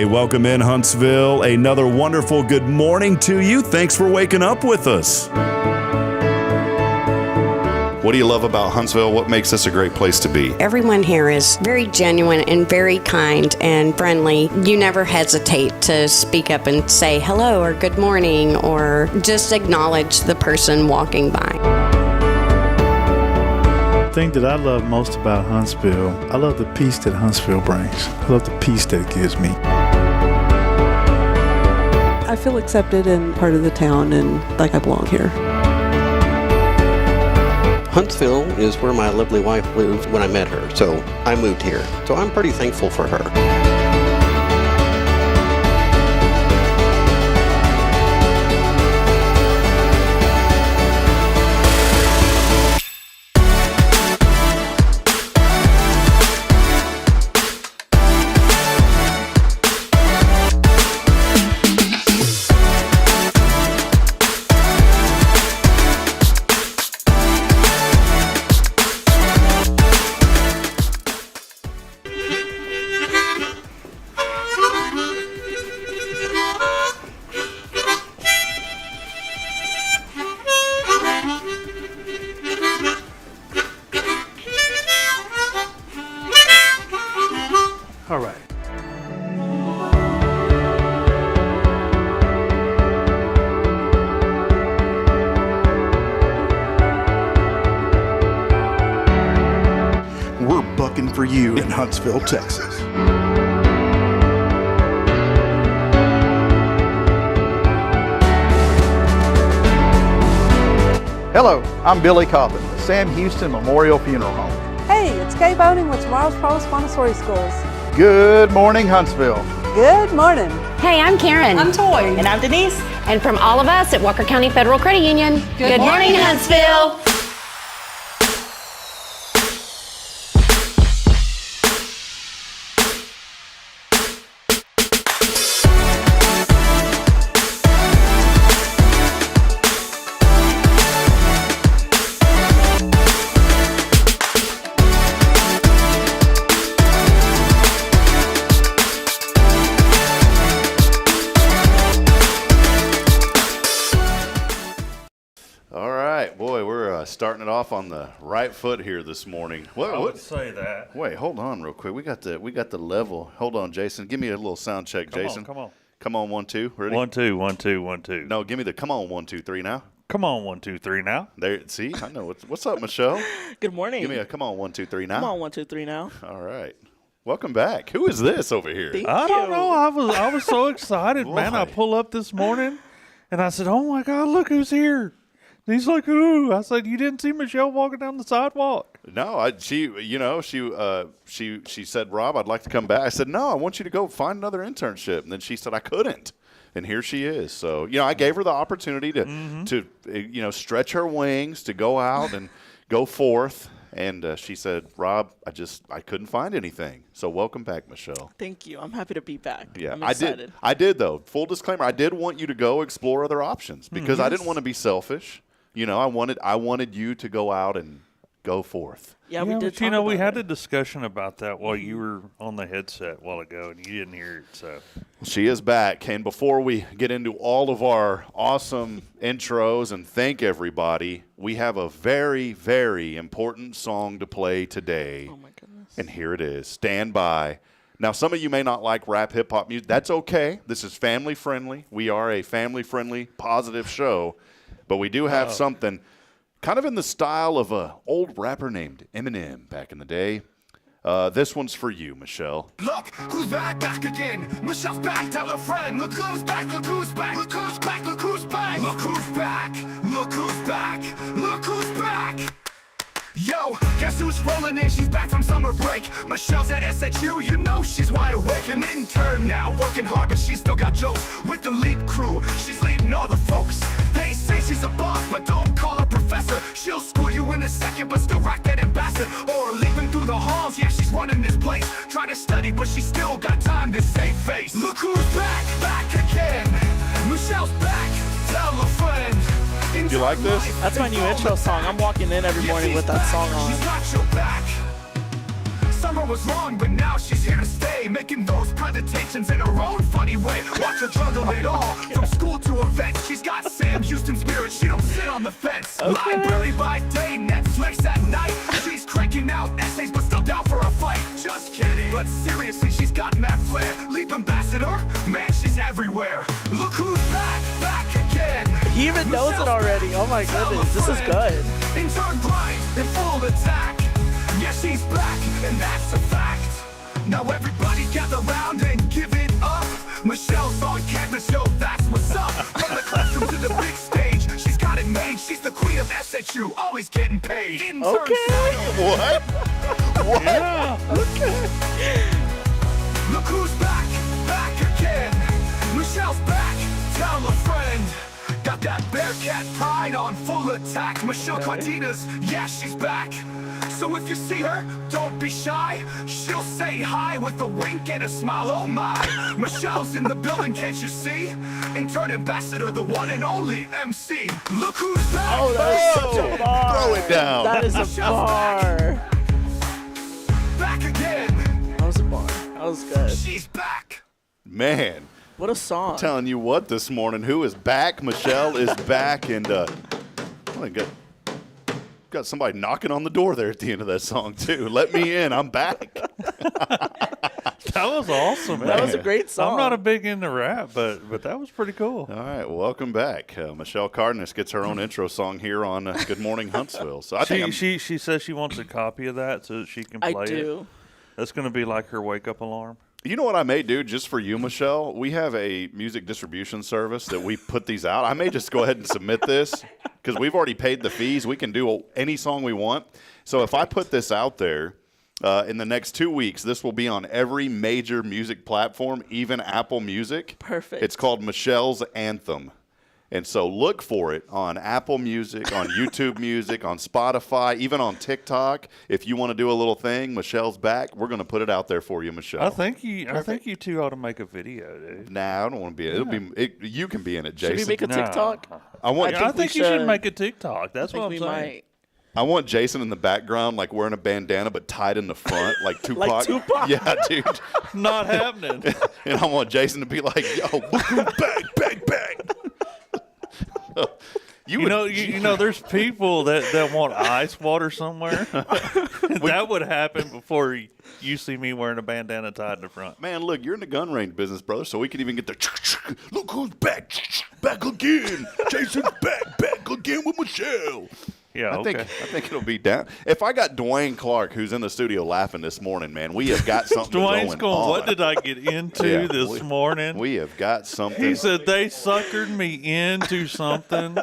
Hey, welcome in Huntsville. Another wonderful good morning to you. Thanks for waking up with us. What do you love about Huntsville? What makes this a great place to be? Everyone here is very genuine and very kind and friendly. You never hesitate to speak up and say hello or good morning or just acknowledge the person walking by. The thing that I love most about Huntsville, I love the peace that Huntsville brings. I love the peace that it gives me. I feel accepted and part of the town and like I belong here. Huntsville is where my lovely wife lived when I met her, so I moved here. So I'm pretty thankful for her. All right. We're bucking for you in Huntsville, Texas. Hello, I'm Billy Cobbin, the Sam Houston Memorial Funeral Home. Hey, it's Kay Boning with Tomorrow's Promise Montessori Schools. Good morning, Huntsville. Good morning. Hey, I'm Karen. I'm Toy. And I'm Denise. And from all of us at Walker County Federal Credit Union, good morning, Huntsville. Starting it off on the right foot here this morning. I would say that. Wait, hold on real quick. We got the level. Hold on, Jason. Give me a little sound check, Jason. Come on. Come on, 1, 2. Ready? 1, 2, 1, 2, 1, 2. No, give me the come on 1, 2, 3 now. Come on, 1, 2, 3 now. There. See, I know what's up, Michelle. Good morning. Give me a come on 1, 2, 3 now. Come on, 1, 2, 3 now. All right. Welcome back. Who is this over here? I don't know. I was so excited, man. I pull up this morning and I said, "Oh my God, look who's here." And he's like, "Ooh." I said, "You didn't see Michelle walking down the sidewalk?" No, she said, "Rob, I'd like to come back." I said, "No, I want you to go find another internship." And then she said, "I couldn't." And here she is. So, I gave her the opportunity to stretch her wings, to go out and go forth. And she said, "Rob, I couldn't find anything." So welcome back, Michelle. Thank you. I'm happy to be back. Yeah, I'm excited. I did though. Full disclaimer, I did want you to go explore other options because I didn't want to be selfish. I wanted you to go out and go forth. Yeah, we did. But we had a discussion about that while you were on the headset a while ago, and you didn't hear it. So she is back, and before we get into all of our awesome intros and thank everybody, we have a very, very important song to play today. Oh my goodness! And here it is. Stand by. Now, some of you may not like rap hip-hop music. That's okay. This is family-friendly. We are a family-friendly, positive show. But we do have something kind of in the style of an old rapper named Eminem back in the day. This one's for you, Michelle. Look who's back again. Michelle's back, tell a friend. Look who's back, look who's back. Look who's back, look who's back. Look who's back, look who's back. Look who's back. Yo, guess who's rolling in? She's back from summer break. Michelle's at SHU, you know she's wide awake. An intern now, working hard, but she still got jokes. With the lead crew, she's leading all the folks. They say she's a boss, but don't call her professor. She'll school you in a second, but still rock that ambassador. Or leaving through the halls, yeah, she's running this place. Try to study, but she still got time to save face. Look who's back again. Michelle's back, tell a friend. Do you like this? That's my new intro song. I'm walking in every morning with that song on. summer was wrong, but now she's here to stay, making those presentations in her own funny way. Watch her juggle it all, from school to events. She's got Sam Houston spirit, she don't sit on the fence. Library by day, Netflix at night. She's cranking out essays, but still down for a fight. Just kidding, but seriously, she's got mad flair. Leap ambassador, man, she's everywhere. Look who's back again. He even knows it already. Oh my goodness, this is good. Intern grind in full attack. Yeah, she's back, and that's a fact. Now everybody gather round and give it up. Michelle's on campus, yo, that's what's up. From the classroom to the big stage, she's got it made. She's the queen of SHU, always getting paid. Intern What? What? Yeah. Look who's back again. Michelle's back, tell a friend. Got that Bearcat pride on full attack. Michelle Cardenas, yeah, she's back. So if you see her, don't be shy. She'll say hi with a wink and a smile, oh my. Michelle's in the building, can't you see? Intern ambassador, the one and only MC. Look who's back. Oh, that is such a bar. Throw it down. That is a bar. Back again. That was a bar. That was good. She's back. Man, What a song. telling you what this morning, who is back? Michelle is back, and I got somebody knocking on the door there at the end of that song too. Let me in, I'm back. That was awesome, man. That was a great song. I'm not a big into rap, but that was pretty cool. All right, welcome back. Michelle Cardenas gets her own intro song here on Good Morning Huntsville. So I think She says she wants a copy of that so that she can play I do. it. That's going to be like her wake up alarm. you know what I may do just for you, Michelle? We have a music distribution service that we put these out. I may just go ahead and submit this because we've already paid the fees. We can do any song we want. So if I put this out there in the next 2 weeks, this will be on every major music platform, even Apple Music. Perfect. It's called Michelle's Anthem. And so look for it on Apple Music, on YouTube Music, on Spotify, even on TikTok. If you want to do a little thing, Michelle's back. We're going to put it out there for you, Michelle. I think you two ought to make a video, dude. Nah, I don't want to be in it. You can be in it, Jason. Should we make a Nah. TikTok? I think you should should. make a TikTok. That's I what think I'm we saying. might. I want Jason in the background, like wearing a bandana, but tied in the front, like Tupac. Like Tupac? Yeah, dude. Not happening. And I want Jason to be like, yo, look who's back, back, back. You know, there's people that want ice water somewhere. That would happen before you see me wearing a bandana tied in the front. Man, look, you're in the gun range business, brother, so we can even get the look who's back, back again. Jason's back again with Michelle. Yeah, I think it'll be down. If I got Duane Clark, who's in the studio laughing this morning, man, we have got something Duane's going on. what did I get into this morning? We have got something. He said they suckered me into something.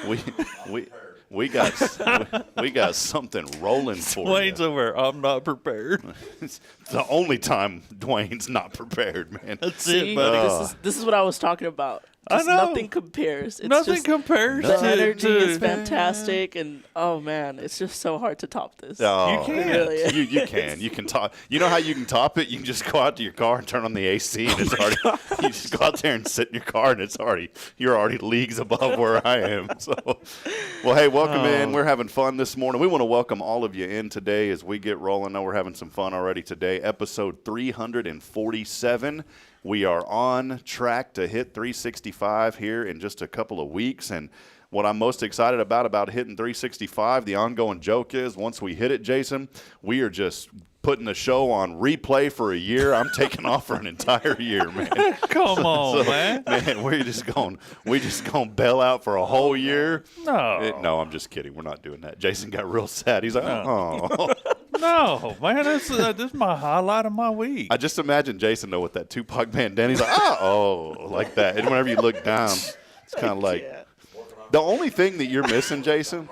we got something rolling for Duane's you. over. I'm not prepared. It's the only time Duane's not prepared, man. That's See, it, buddy. this is what I was talking about. Just I know. nothing compares. It's Nothing just, compares The to energy to- is fantastic, and oh man, it's just so hard to top this. Oh, You can't. It really is. You can. You can top. You know how you can top it? You can just go out to your car and turn on the AC, and it's already. You just go out there and sit in your car, and you're already leagues above where I am. So, well, hey, welcome in. We're having fun this morning. We want to welcome all of you in today as we get rolling. I know we're having some fun already today. Episode 347. We are on track to hit 365 here in just a couple of weeks, and what I'm most excited about hitting 365, the ongoing joke is once we hit it, Jason, we are just putting the show on replay for a year. I'm taking off for an entire year, man. Come on, man. Man, we just going to bail out for a whole year. No. No, I'm just kidding. We're not doing that. Jason got real sad. He's like, oh. No, man, this is my highlight of my week. I just imagine Jason, though, with that Tupac bandana. He's like, oh, like that. And whenever you look down, it's kind of like. The only thing that you're missing, Jason,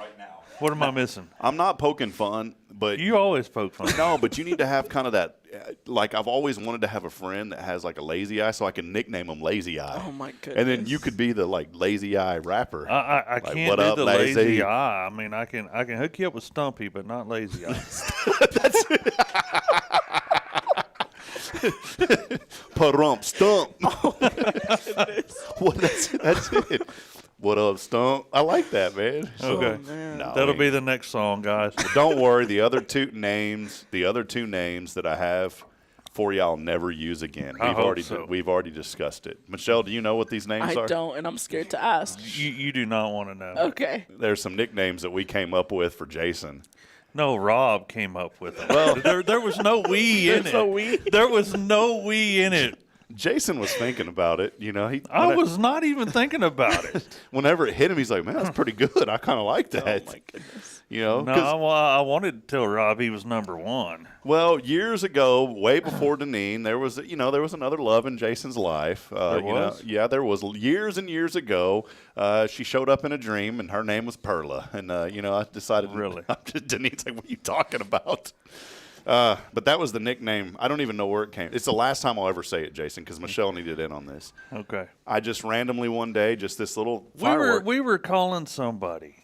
What am I missing? I'm not poking fun, but You always poke fun. no, but you need to have kind of that. Like I've always wanted to have a friend that has like a lazy eye, so I can nickname him Lazy Eye. Oh my goodness. And then you could be the like Lazy Eye rapper. I Like, can't what do up, the lazy? lazy eye. I mean, I can hook you up with Stumpy, but not lazy eye. Parump stump. Well, that's it. What up, Stump? I like that, man. Okay. No, That'll be the next song, guys. But don't worry. The other two names that I have for you, I'll never use again. We've already discussed it. Michelle, do you know what these names are? I don't, and I'm scared to ask. You do not want to know. Okay. There's some nicknames that we came up with for Jason. No, Rob came up with it. Well, there was no we in it. No we? There was no we in it. Jason was thinking about it. You know, I was not even thinking about it. Whenever it hit him, he's like, "Man, that's pretty good. I kind of like that." Oh my goodness. You know, no, I wanted to tell Rob he was number one. Well, years ago, way before Deneane, there was another love in Jason's life. There was? There was years and years ago. She showed up in a dream, and her name was Perla. And I decided, really, Deneane's like, "What are you talking about?" But that was the nickname. I don't even know where it came. It's the last time I'll ever say it, Jason, because Michelle needed in on this. Okay. I just randomly one day, just this little firework. We were calling somebody.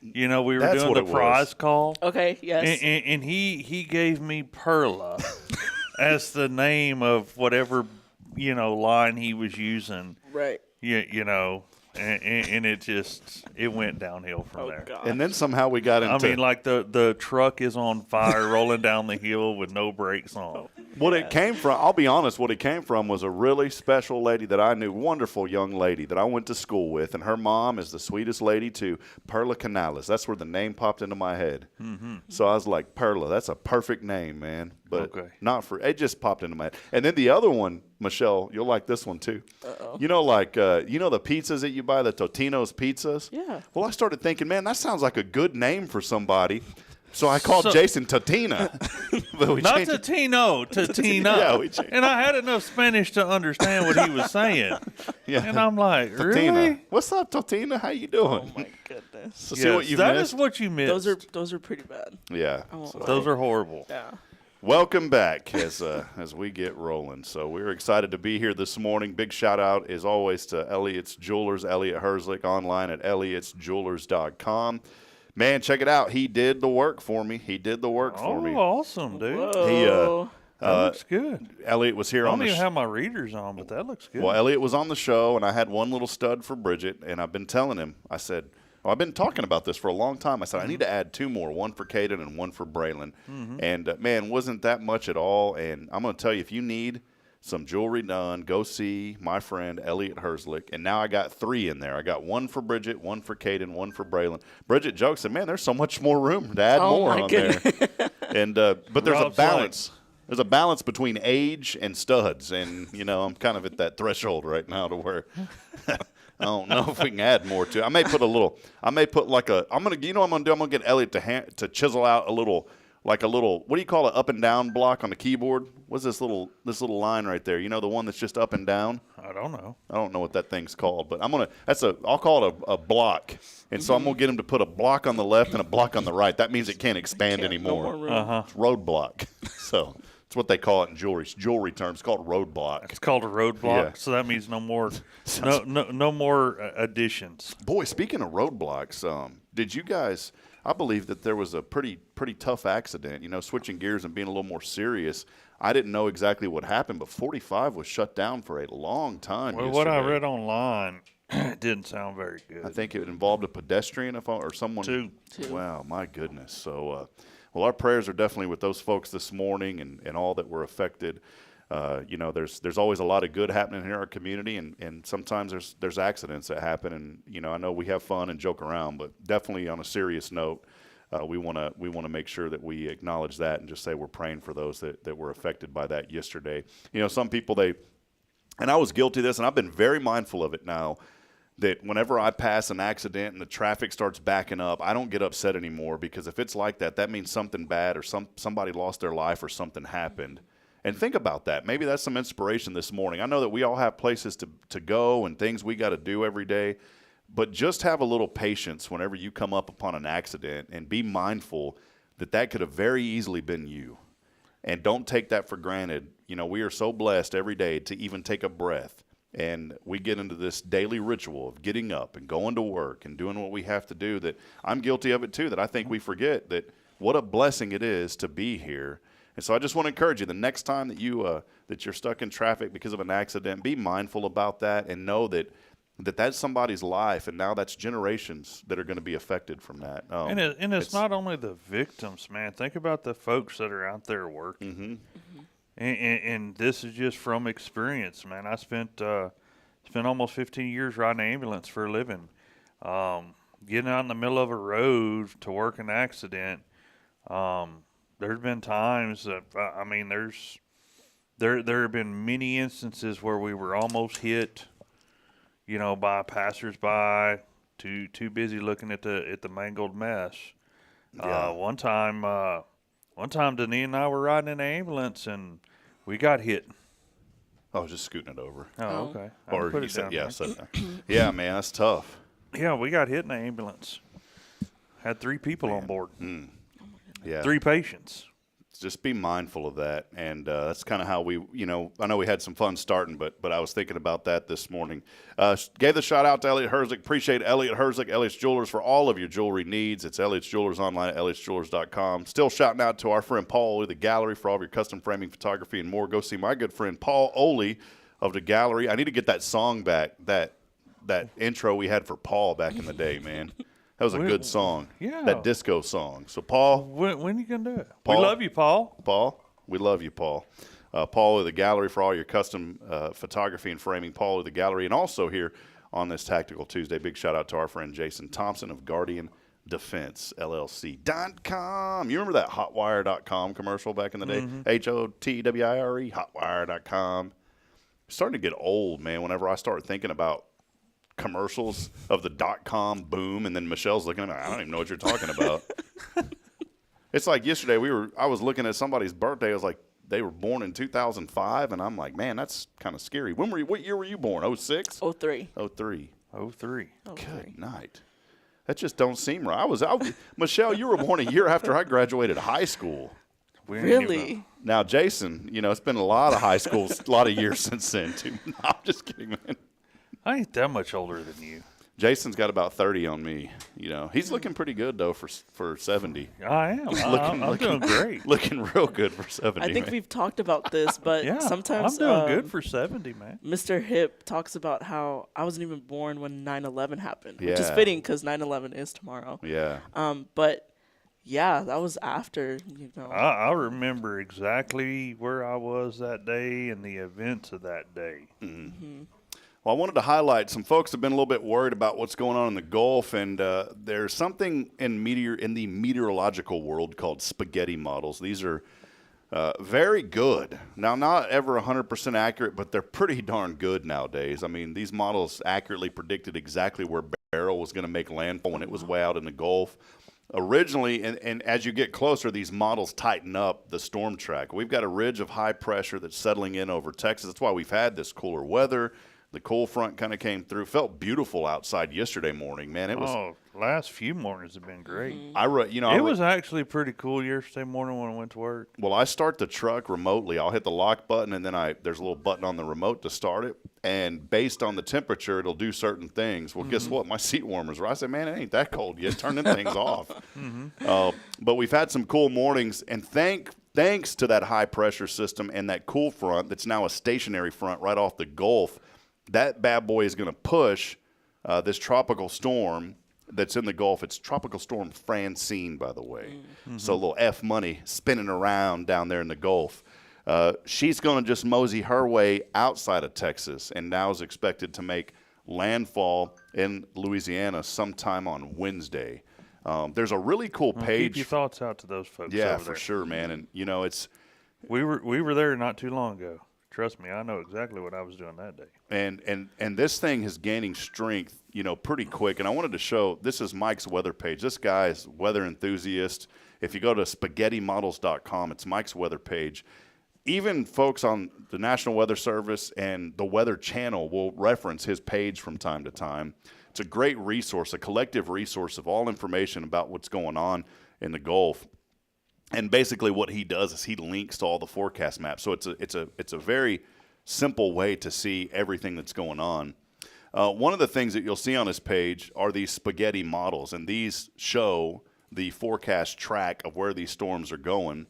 You know, we were That's doing what the it prize was. call. Okay, yes. And he gave me Perla as the name of whatever, line he was using. Right. You know, and it went downhill from there. God. And then somehow we got into. I mean, like the truck is on fire rolling down the hill with no brakes on. What it came from, I'll be honest, what it came from was a really special lady that I knew, wonderful young lady that I went to school with, and her mom is the sweetest lady too, Perla Canales. That's where the name popped into my head. Mm-hmm. So I was like, Perla, that's a perfect name, man. But not for, it just popped into my head. And then the other one, Michelle, you'll like this one too. Uh-oh. You know, like, the pizzas that you buy, the Totino's pizzas? Yeah. Well, I started thinking, man, that sounds like a good name for somebody. So I called Jason Tatina. Not Totino, Tatina. Yeah, we changed. And I had enough Spanish to understand what he was saying. Yeah. And I'm like, Tatina. really? What's up, Tatina? How you doing? Oh my goodness. So see what you that missed? is what you missed. Those are pretty bad. Yeah. Those are horrible. Yeah. Welcome back as we get rolling. So we're excited to be here this morning. Big shout out, as always, to Elliott's Jewelers, Elliott Herzlich, online at elliotsjewelers.com. Man, check it out. He did the work for me. Oh, awesome, dude. Whoa. That looks good. Elliott was here I on don't the even have my readers on, but that looks good. Well, Elliott was on the show, and I had one little stud for Bridget, and I've been telling him, I said, I've been talking about this for a long time. I said, I need to add two more, one for Caden and one for Braylon. Mm-hmm. And, man, wasn't that much at all. And I'm going to tell you, if you need some jewelry done, go see my friend Elliott Herzlich. And now I got three in there. I got one for Bridget, one for Caden, one for Braylon. Bridget jokes, said, man, there's so much more room to add more on there. And but there's a balance. There's a balance between age and studs. And, I'm kind of at that threshold right now to where I don't know if we can add more to it. I'm going to get Elliott to chisel out a little, what do you call it, up and down block on the keyboard? What's this little line right there? The one that's just up and down? I don't know. I don't know what that thing's called, but I'll call it a block. And so I'm going to get him to put a block on the left and a block on the right. That means it can't expand anymore. It's roadblock. So it's what they call it in jewelry terms. It's called roadblock. It's called a roadblock, Yeah. So that means no more no more additions. Boy, speaking of roadblocks, did you guys – I believe that there was a pretty tough accident, switching gears and being a little more serious. I didn't know exactly what happened, but 45 was shut down for a long time. Well, what I read online didn't sound very good. I think it involved a pedestrian or someone. Two. Wow, my goodness. So, well, our prayers are definitely with those folks this morning and all that were affected. There's always a lot of good happening in our community, and sometimes there's accidents that happen. And I know we have fun and joke around, but definitely on a serious note, we want to make sure that we acknowledge that and just say we're praying for those that were affected by that yesterday. Some people and I was guilty of this, and I've been very mindful of it now. That whenever I pass an accident and the traffic starts backing up, I don't get upset anymore, because if it's like that, that means something bad or somebody lost their life or something happened. And think about that. Maybe that's some inspiration this morning. I know that we all have places to go and things we got to do every day, but just have a little patience whenever you come up upon an accident and be mindful that could have very easily been you. And don't take that for granted. We are so blessed every day to even take a breath. And we get into this daily ritual of getting up and going to work and doing what we have to do, that I'm guilty of it too, that I think we forget that what a blessing it is to be here. And so I just want to encourage you, the next time that you're stuck in traffic because of an accident, be mindful about that and know that that's somebody's life, and now that's generations that are going to be affected from that. And it's not only the victims, man. Think about the folks that are out there working. Mm-hmm. And this is just from experience, man. I spent almost 15 years riding an ambulance for a living. Getting out in the middle of a road to work an accident, there's been times that, there have been many instances where we were almost hit, by passersby, too busy looking at the mangled mess. Yeah. One time Deneane and I were riding in an ambulance and we got hit. I was just scooting it over. Oh, okay. Or you said, yeah, man, that's tough. Yeah, we got hit in an ambulance. Had 3 people on board. Yeah. 3 patients. Just be mindful of that, and that's kind of how we, I know we had some fun starting, but I was thinking about that this morning. Gave the shout out to Elliot Herzig. Appreciate Elliot Herzig, Elliot's Jewelers, for all of your jewelry needs. It's Elliot's Jewelers online at elliotsjewelers.com. Still shouting out to our friend Paul Oley, the Gallery, for all of your custom framing, photography, and more. Go see my good friend Paul Oley of the Gallery. I need to get that song back, that intro we had for Paul back in the day, man. That was a good song. Yeah. That disco song. So, Paul. When are you going to do it? Paul, we love you, Paul. Paul, we love you, Paul. Paul of the Gallery for all your custom photography and framing. Paul of the Gallery. And also here on this Tactical Tuesday, big shout out to our friend Jason Thompson of Guardian Defense LLC.com. You remember that hotwire.com commercial back in the day? HOTWIRE, hotwire.com. Starting to get old, man, whenever I start thinking about commercials of the .com boom, and then Michelle's looking at me, I don't even know what you're talking about. It's like yesterday I was looking at somebody's birthday. I was like, they were born in 2005, and I'm like, man, that's kind of scary. What year were you born? 06? 03. 03. 03. Good night. That just don't seem right. Michelle, you were born a year after I graduated high school. Really? Now, Jason, it's been a lot of high schools, a lot of years since then, too. No, I'm just kidding, man. I ain't that much older than you. Jason's got about 30 on me. He's looking pretty good, though, for 70. I am. I'm doing great. Looking real good for 70. I think we've talked about this, but sometimes I'm doing good for 70, man. Mr. Hip talks about how I wasn't even born when 9/11 happened, which is fitting because 9/11 is tomorrow. Yeah. But yeah, that was after, I remember exactly where I was that day and the events of that day. Mm-hmm. Well, I wanted to highlight some folks have been a little bit worried about what's going on in the Gulf, and there's something in the meteorological world called spaghetti models. These are very good. Now, not ever 100% accurate, but they're pretty darn good nowadays. I mean, these models accurately predicted exactly where Beryl was going to make landfall when it was way out in the Gulf. Originally, and as you get closer, these models tighten up the storm track. We've got a ridge of high pressure that's settling in over Texas. That's why we've had this cooler weather. The cold front kind of came through. Felt beautiful outside yesterday morning, man. It was. Last few mornings have been great. It was actually pretty cool yesterday morning when I went to work. Well, I start the truck remotely. I'll hit the lock button, and then there's a little button on the remote to start it. And based on the temperature, it'll do certain things. Well, guess what? My seat warmers were. I said, man, it ain't that cold yet. Turn them things off. But we've had some cool mornings, and thanks to that high pressure system and that cool front that's now a stationary front right off the Gulf. That bad boy is going to push this tropical storm that's in the Gulf. It's Tropical Storm Francine, by the way. So a little F money spinning around down there in the Gulf. She's going to just mosey her way outside of Texas, and now is expected to make landfall in Louisiana sometime on Wednesday. There's a really cool page. Keep your thoughts out to those folks. Yeah, over for there. sure, man. And it's we were there not too long ago. Trust me, I know exactly what I was doing that day. And this thing is gaining strength, pretty quick. And I wanted to show, this is Mike's weather page. This guy is weather enthusiast. If you go to spaghettimodels.com, it's Mike's weather page. Even folks on the National Weather Service and the Weather Channel will reference his page from time to time. It's a great resource, a collective resource of all information about what's going on in the Gulf. And basically what he does is he links to all the forecast maps. So it's a very simple way to see everything that's going on. One of the things that you'll see on this page are these spaghetti models, and these show the forecast track of where these storms are going.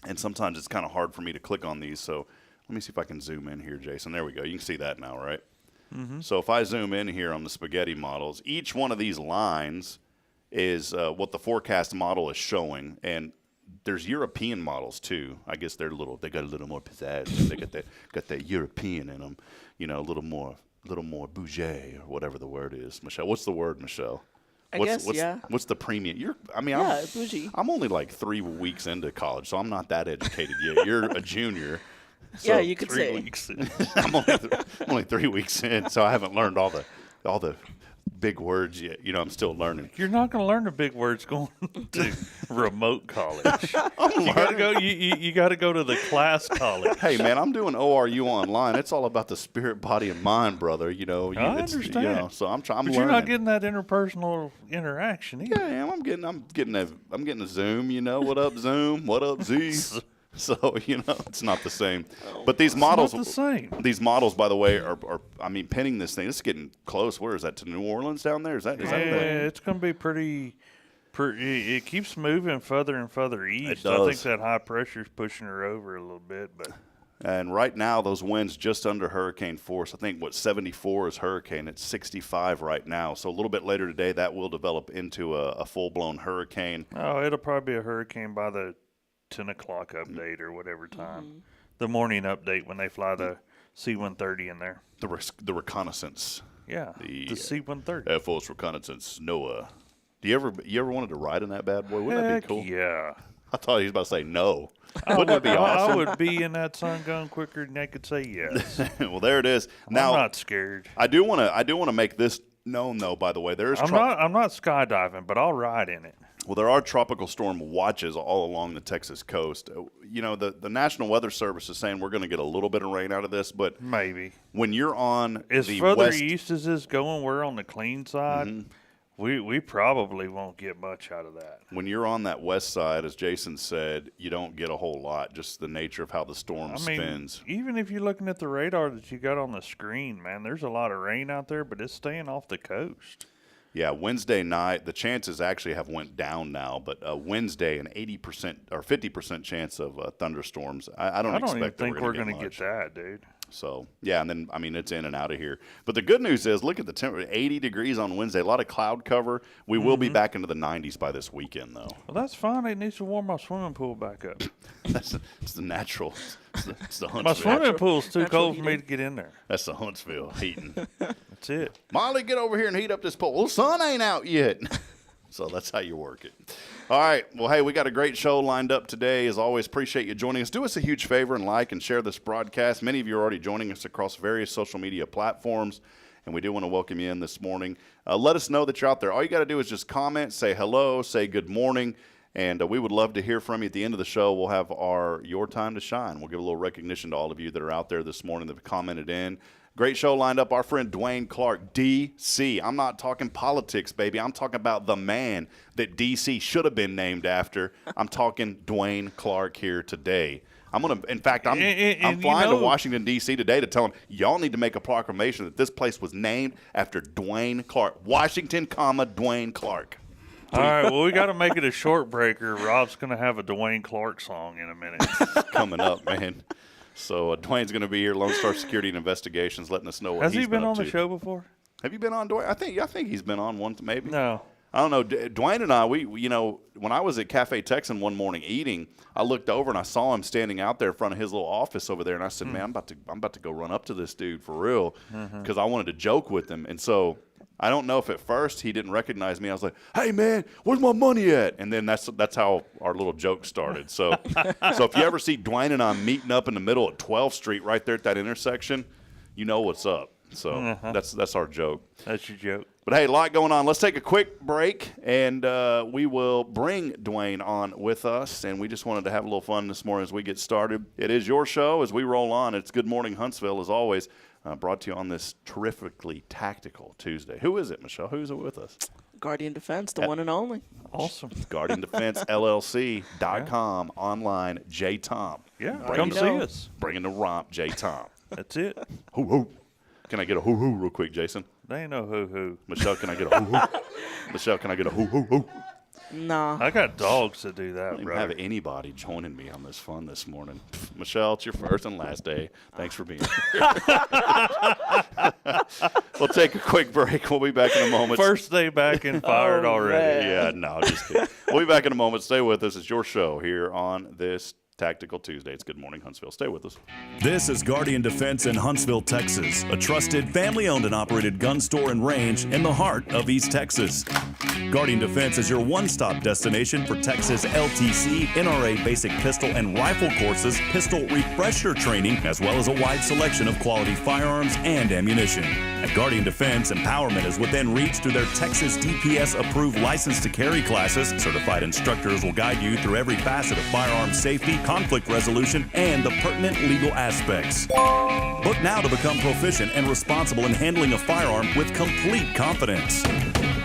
And sometimes it's kind of hard for me to click on these, so let me see if I can zoom in here, Jason. There we go. You can see that now, right? So if I zoom in here on the spaghetti models, each one of these lines is what the forecast model is showing, and there's European models too. I guess they got a little more pizzazz. They got that European in them, a little more bougie or whatever the word is. Michelle, what's the word, Michelle? What's the premium? bougie. I'm only like 3 weeks into college, so I'm not that educated yet. You're a junior. So Yeah, you could 3 say. weeks. I'm only 3 weeks in, so I haven't learned all the big words yet. I'm still learning. You're not going to learn the big words going to remote college. You got to go to the class college. Hey man, I'm doing ORU online. It's all about the spirit, body, and mind, brother. I understand. So I'm But learning. you're not getting that interpersonal interaction either. Yeah, I am. I'm getting a Zoom. What up, Zoom? What up, Z? So it's not the same. But these models, not the same. These models, by the way, are pinning this thing. This is getting close. Where is that, to New Orleans down there? Is that it's going to be pretty. It keeps moving further and further east. It does. I think that high pressure is pushing her over a little bit, but. And right now, those winds just under hurricane force. I think 74 is hurricane. It's 65 right now. So a little bit later today, that will develop into a full-blown hurricane. Oh, it'll probably be a hurricane by the 10 o'clock update or whatever time. The morning update when they fly the C-130 in there. The reconnaissance. Yeah, the C-130. Air Force reconnaissance, NOAA. You ever wanted to ride in that bad boy? Wouldn't that be cool? Yeah. I thought he was about to say no. Wouldn't that be awesome? I would be in that sun gun quicker than they could say yes. Well, there it is. Now, I'm not scared. I do want to make this known, though. By the way, I'm not skydiving, but I'll ride in it. Well, there are tropical storm watches all along the Texas coast. The National Weather Service is saying we're going to get a little bit of rain out of this, but maybe when you're on as the further west, east as this going, we're on the clean side. We probably won't get much out of that. When you're on that west side, as Jason said, you don't get a whole lot. Just the nature of how the storm spins. Even if you're looking at the radar that you got on the screen, man, there's a lot of rain out there, but it's staying off the coast. Yeah, Wednesday night, the chances actually have went down now, but Wednesday, an 80% or 50% chance of thunderstorms. I don't even think we're going to get that, dude. So, yeah, and then, it's in and out of here. But the good news is, look at the temperature, 80 degrees on Wednesday, a lot of cloud cover. We will be back into the 90s by this weekend, though. Well, that's fine. It needs to warm my swimming pool back up. It's the natural. It's the Huntsville. My swimming pool's too cold for me to get in there. That's the Huntsville heating. That's it. Molly, get over here and heat up this pool. Well, sun ain't out yet. So that's how you work it. All right. Well, hey, we got a great show lined up today. As always, appreciate you joining us. Do us a huge favor and like and share this broadcast. Many of you are already joining us across various social media platforms, and we do want to welcome you in this morning. Let us know that you're out there. All you got to do is just comment, say hello, say good morning, and we would love to hear from you. At the end of the show, we'll have Your Time to Shine. We'll give a little recognition to all of you that are out there this morning that have commented in. Great show lined up. Our friend Duane Clark, D.C. I'm not talking politics, baby. I'm talking about the man that D.C. should have been named after. I'm talking Duane Clark here today. I'm flying to Washington, D.C. today to tell him, y'all need to make a proclamation that this place was named after Duane Clark. Washington, Duane Clark. All right, well, we got to make it a short breaker. Rob's going to have a Duane Clark song in a minute. Coming up, man. So Duane's going to be here, Lonestar Security and Investigations, letting us know what Has he's he been on up the to. show before? Have you been on, Duane? I think he's been on once, maybe. No. I don't know. Duane and I, we when I was at Cafe Texan one morning eating, I looked over and I saw him standing out there in front of his little office over there, and I said, "Man, I'm about to go run up to this dude for real," because I wanted to joke with him. And so I don't know if at first he didn't recognize me. I was like, "Hey, man, where's my money at?" And then that's how our little joke started. So if you ever see Duane and I meeting up in the middle at 12th Street, right there at that intersection, you know what's up. So that's our joke. That's your joke. But, hey, a lot going on. Let's take a quick break, and we will bring Duane on with us. And we just wanted to have a little fun this morning as we get started. It is your show as we roll on. It's Good Morning Huntsville, as always, brought to you on this terrifically tactical Tuesday. Who is it, Michelle? Who's it with us? Guardian Defense, the one and only. Awesome. Guardian Defense LLC.com, online, J. Tom. Yeah, come see us. Bringing the romp, J. Tom. That's it. Hoo, hoo. Can I get a hoo-hoo real quick, Jason? They ain't no hoo-hoo. Michelle, can I get a hoo-hoo? Michelle, can I get a hoo-hoo-hoo? Nah. I got dogs that do that, I don't even bro. have anybody joining me on this fun this morning. Michelle, it's your first and last day. Thanks for being here. We'll take a quick break. We'll be back in a moment. First day back and fired already. Yeah, no, just kidding. We'll be back in a moment. Stay with us. It's your show here on this Tactical Tuesday. It's Good Morning Huntsville. Stay with us. This is Guardian Defense in Huntsville, Texas, a trusted family-owned and operated gun store and range in the heart of East Texas. Guardian Defense is your one-stop destination for Texas LTC, NRA basic pistol and rifle courses, pistol refresher training, as well as a wide selection of quality firearms and ammunition. At Guardian Defense, empowerment is within reach through their Texas DPS-approved license to carry classes. Certified instructors will guide you through every facet of firearm safety, conflict resolution, and the pertinent legal aspects. Book now to become proficient and responsible in handling a firearm with complete confidence.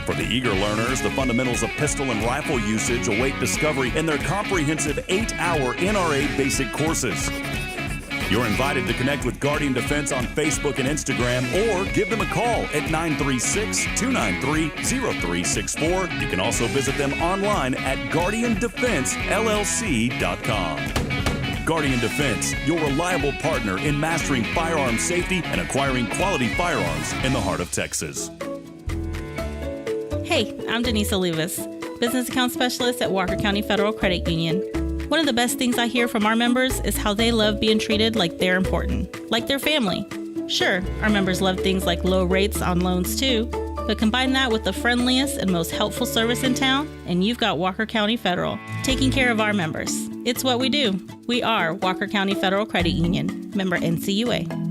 For the eager learners, the fundamentals of pistol and rifle usage await discovery in their comprehensive 8-hour NRA basic courses. You're invited to connect with Guardian Defense on Facebook and Instagram, or give them a call at 936-293-0364. You can also visit them online at GuardianDefenseLLC.com. Guardian Defense, your reliable partner in mastering firearm safety and acquiring quality firearms in the heart of Texas. Hey, I'm Denise Olivas, Business Account Specialist at Walker County Federal Credit Union. One of the best things I hear from our members is how they love being treated like they're important, like their family. Sure, our members love things like low rates on loans too, but combine that with the friendliest and most helpful service in town, and you've got Walker County Federal, taking care of our members. It's what we do. We are Walker County Federal Credit Union, member NCUA.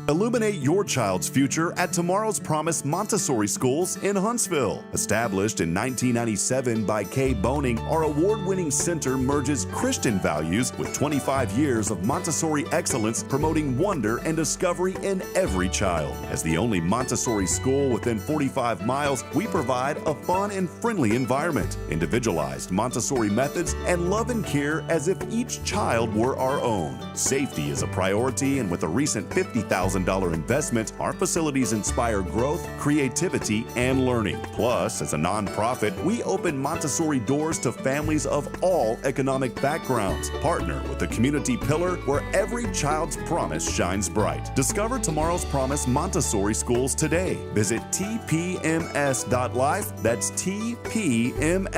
Illuminate your child's future at Tomorrow's Promise Montessori Schools in Huntsville. Established in 1997 by Kay Boning, our award-winning center merges Christian values with 25 years of Montessori excellence, promoting wonder and discovery in every child. As the only Montessori school within 45 miles, we provide a fun and friendly environment, individualized Montessori methods, and love and care as if each child were our own. Safety is a priority, and with a recent $50,000 investment, our facilities inspire growth, creativity, and learning. Plus, as a nonprofit, we open Montessori doors to families of all economic backgrounds. Partner with the community pillar where every child's promise shines bright. Discover Tomorrow's Promise Montessori Schools today. Visit tpms.life. That's tpms.life.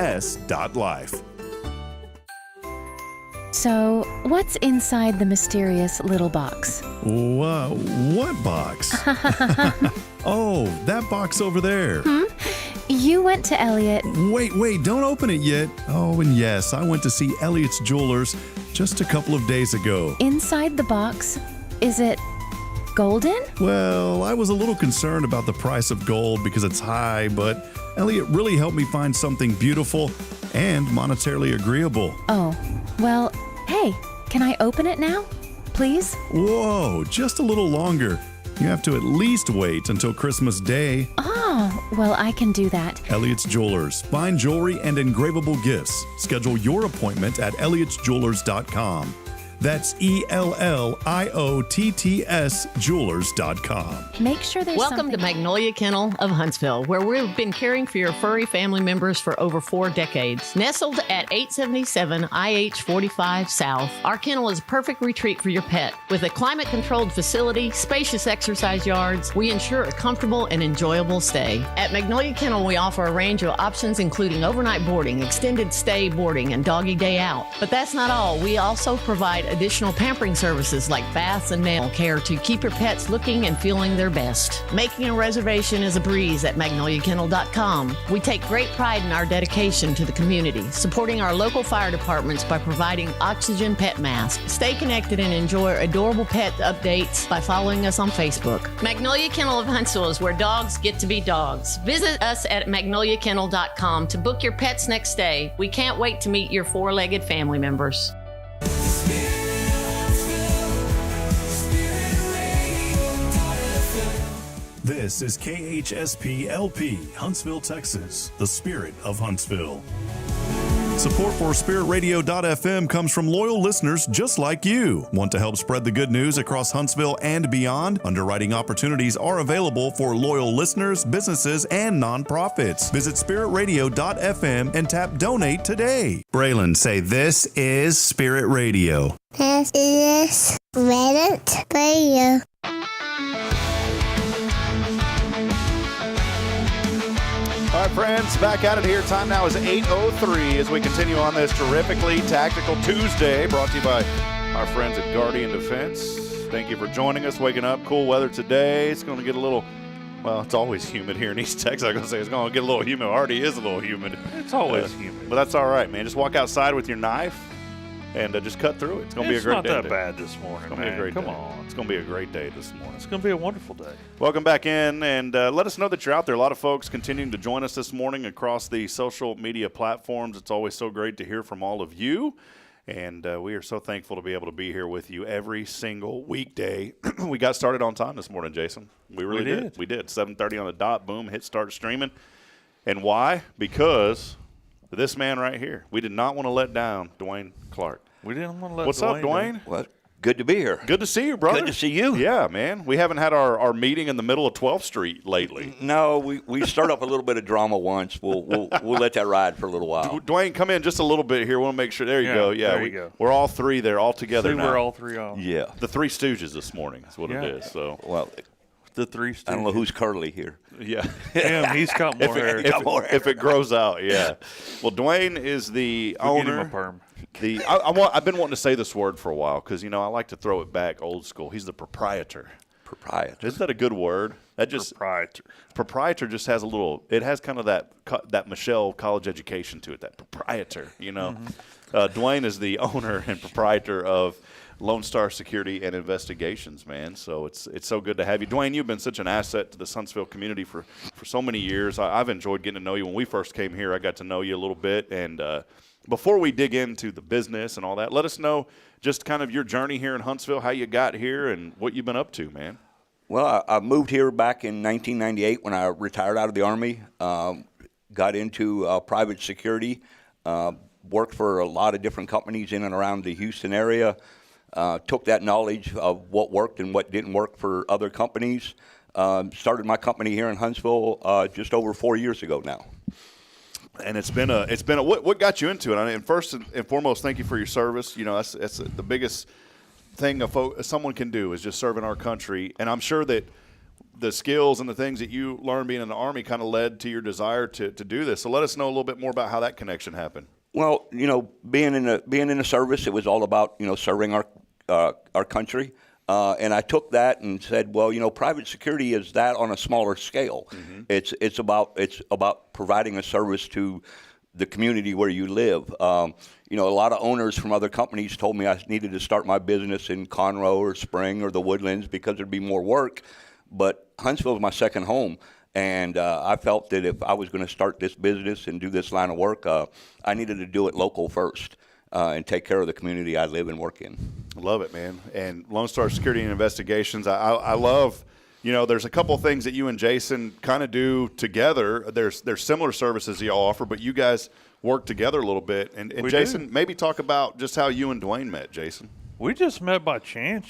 So, what's inside the mysterious little box? Whoa, what box? Oh, that box over there. You went to Elliott. Wait, don't open it yet. Oh, and yes, I went to see Elliott's Jewelers just a couple of days ago. Inside the box, is it golden? Well, I was a little concerned about the price of gold because it's high, but Elliott really helped me find something beautiful and monetarily agreeable. Oh, well, hey, can I open it now? Please? Whoa, just a little longer. You have to at least wait until Christmas Day. Oh, well, I can do that. Elliott's Jewelers. Fine jewelry and engravable gifts. Schedule your appointment at elliottjewelers.com. That's ELLIOTTS Jewelers.com. Make sure there's Welcome to Magnolia Kennel of Huntsville, where we've been caring for your furry family members for over 4 decades. Nestled at 877 IH 45 South, our kennel is a perfect retreat for your pet. With a climate-controlled facility, spacious exercise yards, we ensure a comfortable and enjoyable stay. At Magnolia Kennel, we offer a range of options including overnight boarding, extended stay boarding, and doggy day out. But that's not all. We also provide additional pampering services like baths and nail care to keep your pets looking and feeling their best. Making a reservation is a breeze at magnoliakennel.com. We take great pride in our dedication to the community, supporting our local fire departments by providing oxygen pet masks. Stay connected and enjoy adorable pet updates by following us on Facebook. Magnolia Kennel of Huntsville is where dogs get to be dogs. Visit us at magnoliakennel.com to book your pet's next stay. We can't wait to meet your 4-legged family members. This is KHSP LP, Huntsville, Texas, the spirit of Huntsville. Support for SpiritRadio.fm comes from loyal listeners just like you. Want to help spread the good news across Huntsville and beyond? Underwriting opportunities are available for loyal listeners, businesses, and nonprofits. Visit SpiritRadio.fm and tap Donate today. Braylon, say this is Spirit Radio. This is Spirit Radio. All right, friends, back at it here. Time now is 8:03 as we continue on this terrifically tactical Tuesday, brought to you by our friends at Guardian Defense. Thank you for joining us, waking up. Cool weather today. It's going to get a little, well, it's always humid here in East Texas. I'm going to say it's going to get a little humid. It already is a little humid. It's always humid. But that's all right, man. Just walk outside with your knife and just cut through it. It's going to be a great day. It's not that bad this morning, It's going to be a great Come day. on. It's going to be a great day this morning. It's going to be a wonderful day. Welcome back in, and let us know that you're out there. A lot of folks continuing to join us this morning across the social media platforms. It's always so great to hear from all of you, and we are so thankful to be able to be here with you every single weekday. We got started on time this morning, Jason. We really did. We did. 7:30 on the dot, boom, hit start streaming. And why? Because this man right here. We did not want to let down Duane Clark. We didn't want to let What's Duane up, Duane? down. Well, good to be here. Good to see you, brother. Good to see you. Yeah, man. We haven't had our meeting in the middle of 12th Street lately. No, we start up a little bit of drama once. We'll let that ride for a little while. Duane, come in just a little bit here. We want to make sure. There you go. Yeah, there you go. We're all three there, all together See, now. we're all three on. Yeah. The Three Stooges this morning is what it is. So, well, the Three Stooges. I don't know who's curly here. Yeah. Him, he's got more hair. If it grows out, yeah. Well, Duane is the We'll get him owner. a perm. I've been wanting to say this word for a while because, I like to throw it back old school. He's the proprietor. Proprietor. Isn't that a good word? That just proprietor just has a little. It has kind of that Michelle college education to it. That proprietor, Duane is the owner and proprietor of Lonestar Security and Investigations, man. So it's so good to have you, Duane. You've been such an asset to the Huntsville community for so many years. I've enjoyed getting to know you. When we first came here, I got to know you a little bit. And before we dig into the business and all that, let us know just kind of your journey here in Huntsville, how you got here, and what you've been up to, man. Well, I moved here back in 1998 when I retired out of the Army. Got into private security. Worked for a lot of different companies in and around the Houston area. Took that knowledge of what worked and what didn't work for other companies. Started my company here in Huntsville just over 4 years ago now. And it's been a what got you into it? And first and foremost, thank you for your service. That's the biggest thing someone can do is just serve in our country. And I'm sure that the skills and the things that you learned being in the Army kind of led to your desire to do this. So let us know a little bit more about how that connection happened. Well, being in the service, it was all about serving our country. And I took that and said, well, private security is that on a smaller scale. Mm-hmm. It's about providing a service to the community where you live. A lot of owners from other companies told me I needed to start my business in Conroe or Spring or the Woodlands because there'd be more work. But Huntsville is my second home. And I felt that if I was going to start this business and do this line of work, I needed to do it local first. And take care of the community I live and work in. Love it, man. And Lonestar Security and Investigations, I love, there's a couple of things that you and Jason kind of do together. There's similar services y'all offer, but you guys work together a little bit. And Jason, maybe talk about just how you and Duane met, Jason. We just met by chance,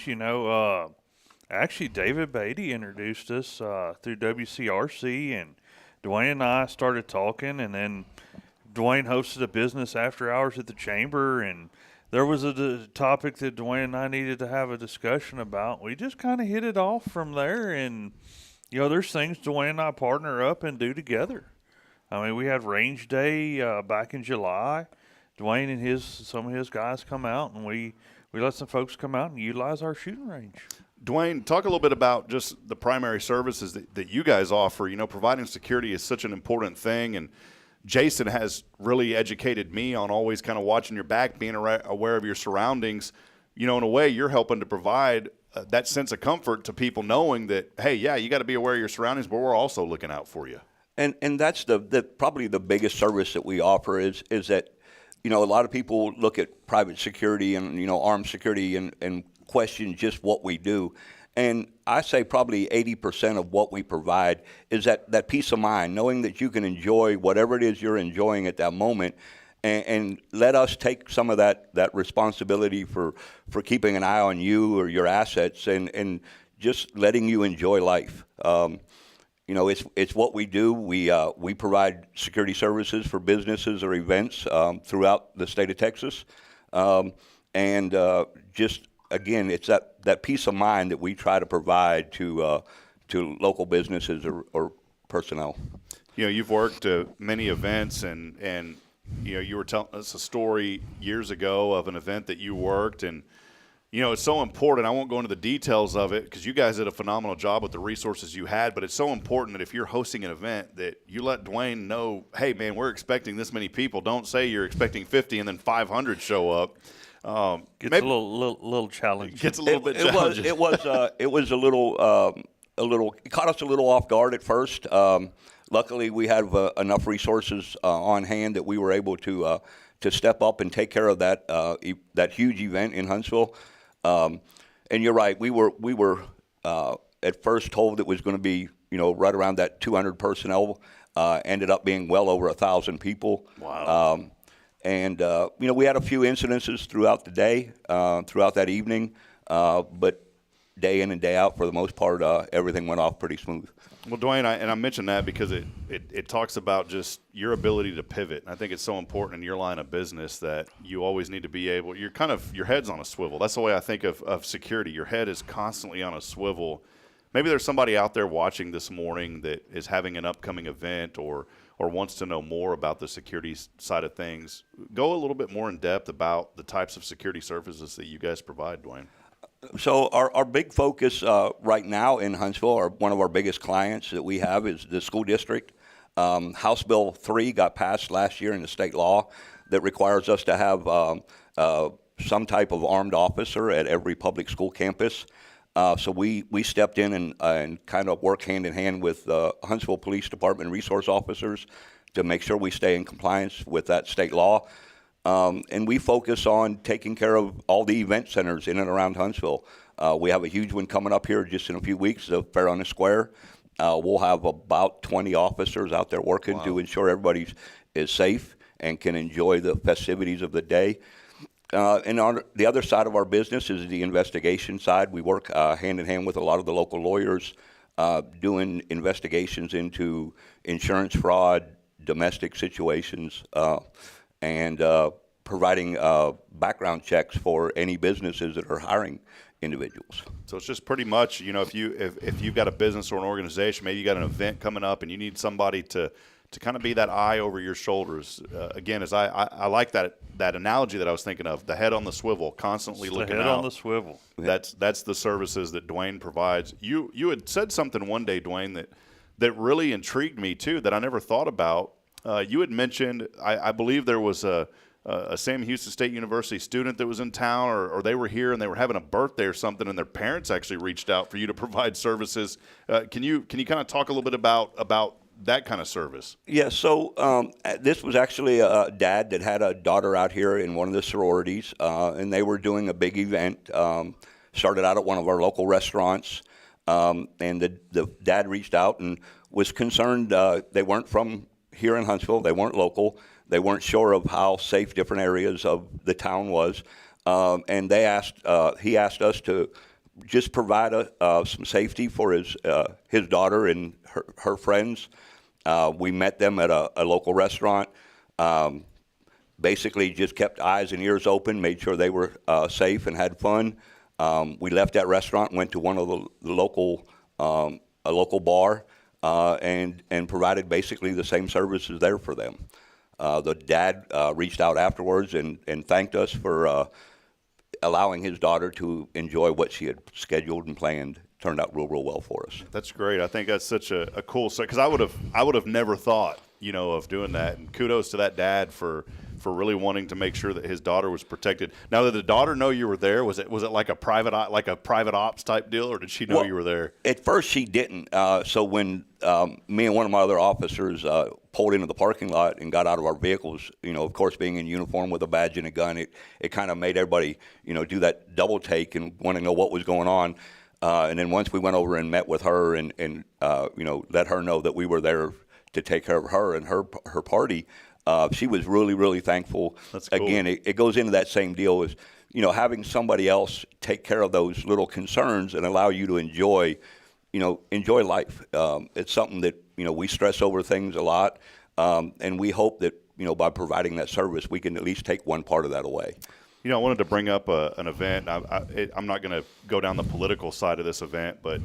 Actually, David Beatty introduced us through WCRC, and Duane and I started talking, and then Duane hosted a business after hours at the chamber, and there was a topic that Duane and I needed to have a discussion about. We just kind of hit it off from there, and there's things Duane and I partner up and do together. I mean, we had range day back in July. Duane and some of his guys come out, and we let some folks come out and utilize our shooting range. Duane, talk a little bit about just the primary services that you guys offer. Providing security is such an important thing, and Jason has really educated me on always kind of watching your back, being aware of your surroundings. In a way, you're helping to provide that sense of comfort to people knowing that, hey, yeah, you got to be aware of your surroundings, but we're also looking out for you. And that's probably the biggest service that we offer is that, a lot of people look at private security and, armed security and question just what we do. And I say probably 80% of what we provide is that peace of mind, knowing that you can enjoy whatever it is you're enjoying at that moment and let us take some of that responsibility for keeping an eye on you or your assets and just letting you enjoy life. It's what we do. We provide security services for businesses or events throughout the state of Texas, and just again, it's that peace of mind that we try to provide to local businesses or personnel. You've worked many events, and you were telling us a story years ago of an event that you worked, and it's so important. I won't go into the details of it because you guys did a phenomenal job with the resources you had, but it's so important that if you're hosting an event that you let Duane know, hey, man, we're expecting this many people. Don't say you're expecting 50 and then 500 show up. Gets a little challenging. Gets a little bit challenging. It was a little. It caught us a little off guard at first. Luckily, we have enough resources on hand that we were able to step up and take care of that huge event in Huntsville. And you're right. We were at first told it was going to be right around that 200 personnel. Ended up being well over 1,000 people. Wow. And we had a few incidences throughout the day, throughout that evening, but day in and day out, for the most part, everything went off pretty smooth. Well, Duane, I mentioned that because it talks about just your ability to pivot. And I think it's so important in your line of business that you always need to be able – your head's on a swivel. That's the way I think of security. Your head is constantly on a swivel. Maybe there's somebody out there watching this morning that is having an upcoming event or wants to know more about the security side of things. Go a little bit more in depth about the types of security services that you guys provide, Duane. So our big focus right now in Huntsville, or one of our biggest clients that we have, is the school district. House Bill 3 got passed last year in the state law that requires us to have some type of armed officer at every public school campus. So we stepped in and kind of worked hand in hand with the Huntsville Police Department resource officers to make sure we stay in compliance with that state law. And we focus on taking care of all the event centers in and around Huntsville. We have a huge one coming up here just in a few weeks, the Fair on the Square. We'll have about 20 officers out there working to ensure everybody is safe and can enjoy the festivities of the day. And on the other side of our business is the investigation side. We work hand in hand with a lot of the local lawyers doing investigations into insurance fraud, domestic situations, and providing background checks for any businesses that are hiring individuals. So it's just pretty much, if you've got a business or an organization, maybe you got an event coming up and you need somebody to kind of be that eye over your shoulders. Again, as I like that analogy that I was thinking of, the head on the swivel, constantly looking out. The head on the swivel. That's the services that Duane provides. You had said something one day, Duane, that really intrigued me too, that I never thought about. You had mentioned, I believe there was a Sam Houston State University student that was in town, or they were here and they were having a birthday or something, and their parents actually reached out for you to provide services. Can you kind of talk a little bit about that kind of service? Yeah, so this was actually a dad that had a daughter out here in one of the sororities, and they were doing a big event. Started out at one of our local restaurants, and the dad reached out and was concerned. They weren't from here in Huntsville. They weren't local. They weren't sure of how safe different areas of the town was, and he asked us to just provide some safety for his daughter and her friends. We met them at a local restaurant. Basically, just kept eyes and ears open, made sure they were safe and had fun. We left that restaurant, went to one of the local bar, and provided basically the same services there for them. The dad reached out afterwards and thanked us for allowing his daughter to enjoy what she had scheduled and planned. Turned out real well for us. That's great. I think that's such a cool – because I would have never thought, of doing that. And kudos to that dad for really wanting to make sure that his daughter was protected. Now, did the daughter know you were there? Was it like a private ops type deal, or did she know you were there? At first, she didn't. So when me and one of my other officers pulled into the parking lot and got out of our vehicles, of course, being in uniform with a badge and a gun, it kind of made everybody, do that double take and want to know what was going on. And then once we went over and met with her and let her know that we were there to take care of her and her party, She was really, really thankful. That's cool. Again, it goes into that same deal as, having somebody else take care of those little concerns and allow you to enjoy life. It's something that, we stress over things a lot, and we hope that, by providing that service, we can at least take one part of that away. I wanted to bring up an event. I'm not going to go down the political side of this event, but,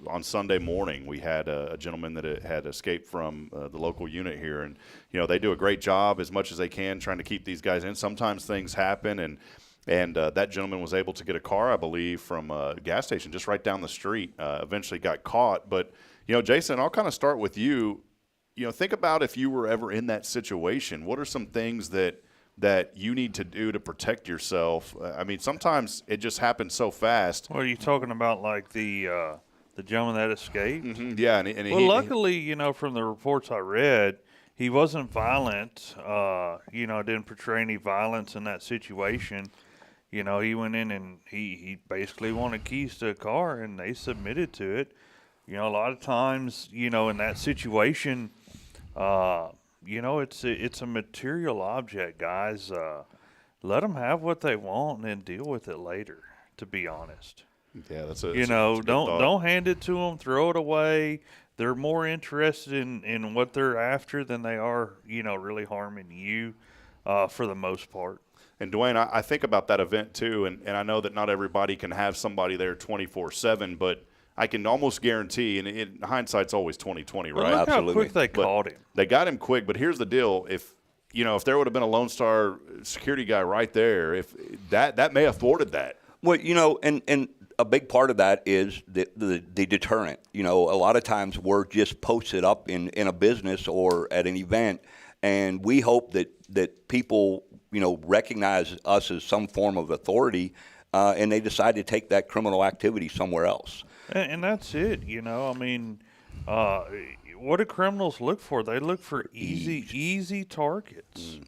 on Sunday morning, we had a gentleman that had escaped from the local unit here. And, they do a great job as much as they can trying to keep these guys in. Sometimes things happen, and that gentleman was able to get a car, I believe, from a gas station just right down the street, eventually got caught. But, Jason, I'll kind of start with you. Think about if you were ever in that situation. What are some things that you need to do to protect yourself? I mean, sometimes it just happens so fast. What are you talking about, like the gentleman that escaped? Mm-hmm. Yeah. Luckily, from the reports I read, he wasn't violent. Didn't portray any violence in that situation. He went in and he basically wanted keys to a car, and they submitted to it. A lot of times, in that situation, it's a material object, guys. Let them have what they want and then deal with it later, to be honest. Yeah, that's a don't hand it to them, throw it away. They're more interested in what they're after than they are, really harming you for the most part. And Duane, I think about that event too, and I know that not everybody can have somebody there 24/7, but I can almost guarantee, and in hindsight's always 20/20, right? Look how quick they caught him. They got him quick, but here's the deal: if there would have been a Lonestar security guy right there, if that may have thwarted that. Well, and a big part of that is the deterrent. A lot of times we're just posted up in a business or at an event, and we hope that people recognize us as some form of authority, and they decide to take that criminal activity somewhere else. And that's it, what do criminals look for? They look for easy targets.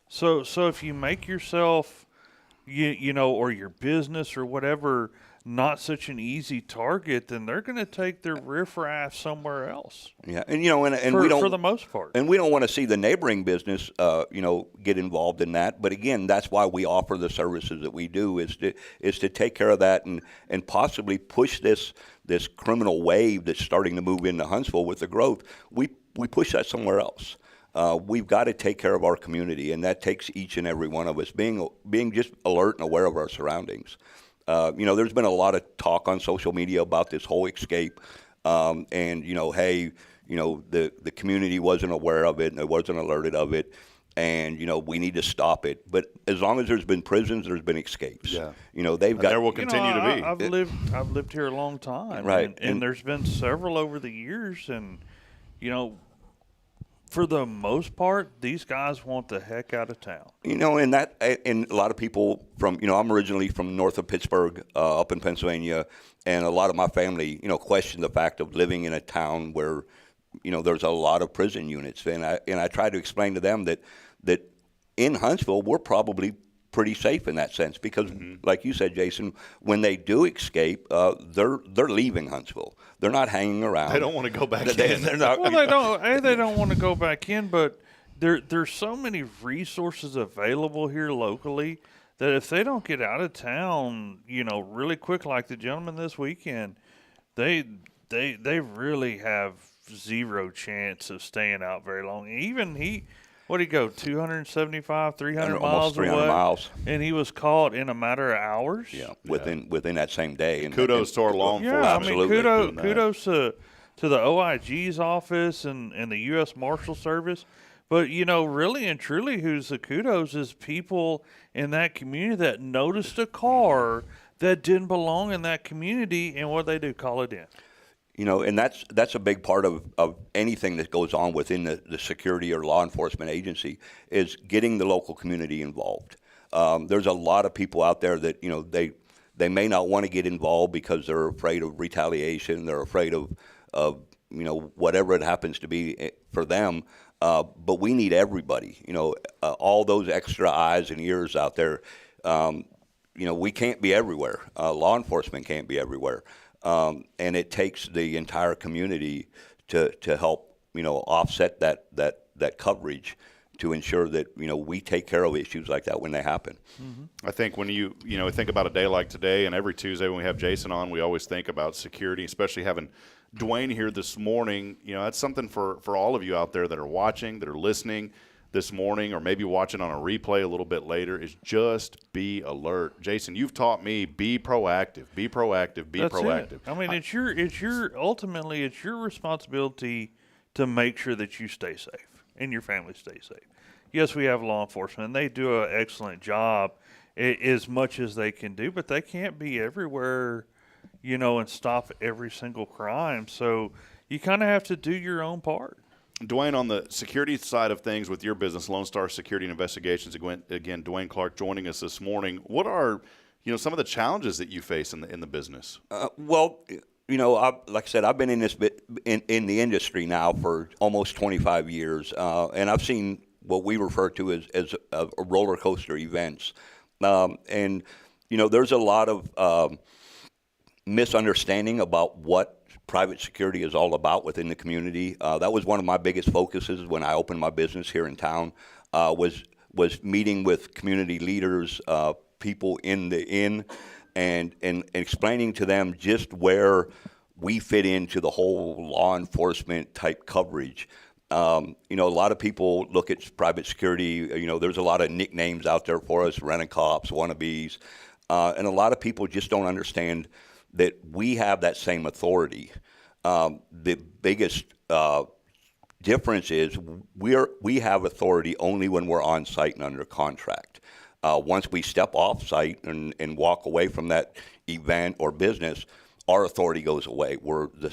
So if you make yourself, or your business or whatever, not such an easy target, then they're going to take their riffraff somewhere else. Yeah, and we don't, for the most part, and we don't want to see the neighboring business, get involved in that. But again, that's why we offer the services that we do is to take care of that and possibly push this criminal wave that's starting to move into Huntsville with the growth. We push that somewhere else. We've got to take care of our community, and that takes each and every one of us being just alert and aware of our surroundings. There's been a lot of talk on social media about this whole escape, and the community wasn't aware of it and it wasn't alerted of it, and we need to stop it. But as long as there's been prisons, there's been escapes. Yeah, they've got. There will continue to be. I've lived here a long time, right? And there's been several over the years, and for the most part, these guys want the heck out of town. And a lot of people from, I'm originally from north of Pittsburgh, up in Pennsylvania, and a lot of my family, question the fact of living in a town where, there's a lot of prison units. And I try to explain to them that in Huntsville, we're probably pretty safe in that sense because, like you said, Jason, when they do escape, they're leaving Huntsville. They're not hanging around. They don't want to go back in. They're not, they don't want to go back in, but there's so many resources available here locally that if they don't get out of town, really quick, like the gentleman this weekend, they really have zero chance of staying out very long. Even what did he go, 275, 300 miles away? 300 miles. And he was caught in a matter of hours? Yeah, within that same day. And kudos to our law enforcement. Yeah, I mean, kudos to the OIG's office and the U.S. Marshal Service. But, really and truly, who's the kudos is people in that community that noticed a car that didn't belong in that community, and what they do, call it in. And that's a big part of anything that goes on within the security or law enforcement agency is getting the local community involved. There's a lot of people out there that, they may not want to get involved because they're afraid of retaliation. They're afraid of whatever it happens to be for them. But we need everybody, all those extra eyes and ears out there. We can't be everywhere. Law enforcement can't be everywhere. And it takes the entire community to help, offset that that coverage to ensure that we take care of issues like that when they happen. I think when you think about a day like today, and every Tuesday when we have Jason on, we always think about security, especially having Duane here this morning. That's something for all of you out there that are watching, that are listening this morning, or maybe watching on a replay a little bit later, is just be alert. Jason, you've taught me, be proactive, be proactive, be proactive. I mean, ultimately it's your responsibility to make sure that you stay safe and your family stay safe. Yes, we have law enforcement, and they do an excellent job as much as they can do, but they can't be everywhere, and stop every single crime. So you kind of have to do your own part. Duane, on the security side of things with your business, Lonestar Security and Investigations, again, Duane Clark joining us this morning. What are, some of the challenges that you face in the business? Like I said, I've been in this in the industry now for almost 25 years, and I've seen what we refer to as roller coaster events. There's a lot of misunderstanding about what private security is all about within the community. That was one of my biggest focuses when I opened my business here in town, was meeting with community leaders, people in the inn, and explaining to them just where we fit into the whole law enforcement type coverage. A lot of people look at private security, there's a lot of nicknames out there for us, rent-a-cops, wannabes, and a lot of people just don't understand that we have that same authority. The biggest difference is we have authority only when we're on site and under contract. Once we step off site and walk away from that event or business, our authority goes away.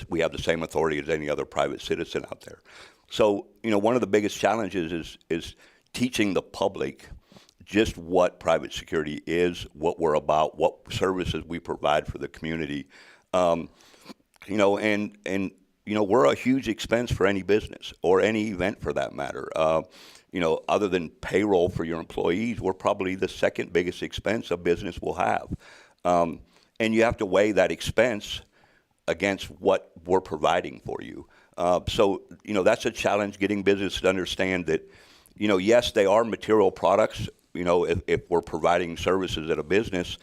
We have the same authority as any other private citizen out there. So, one of the biggest challenges is teaching the public just what private security is, what we're about, what services we provide for the community. We're a huge expense for any business or any event for that matter. Other than payroll for your employees, we're probably the second biggest expense a business will have. And you have to weigh that expense against what we're providing for you. So that's a challenge, getting business to understand that, yes, they are material products, if we're providing services at a business.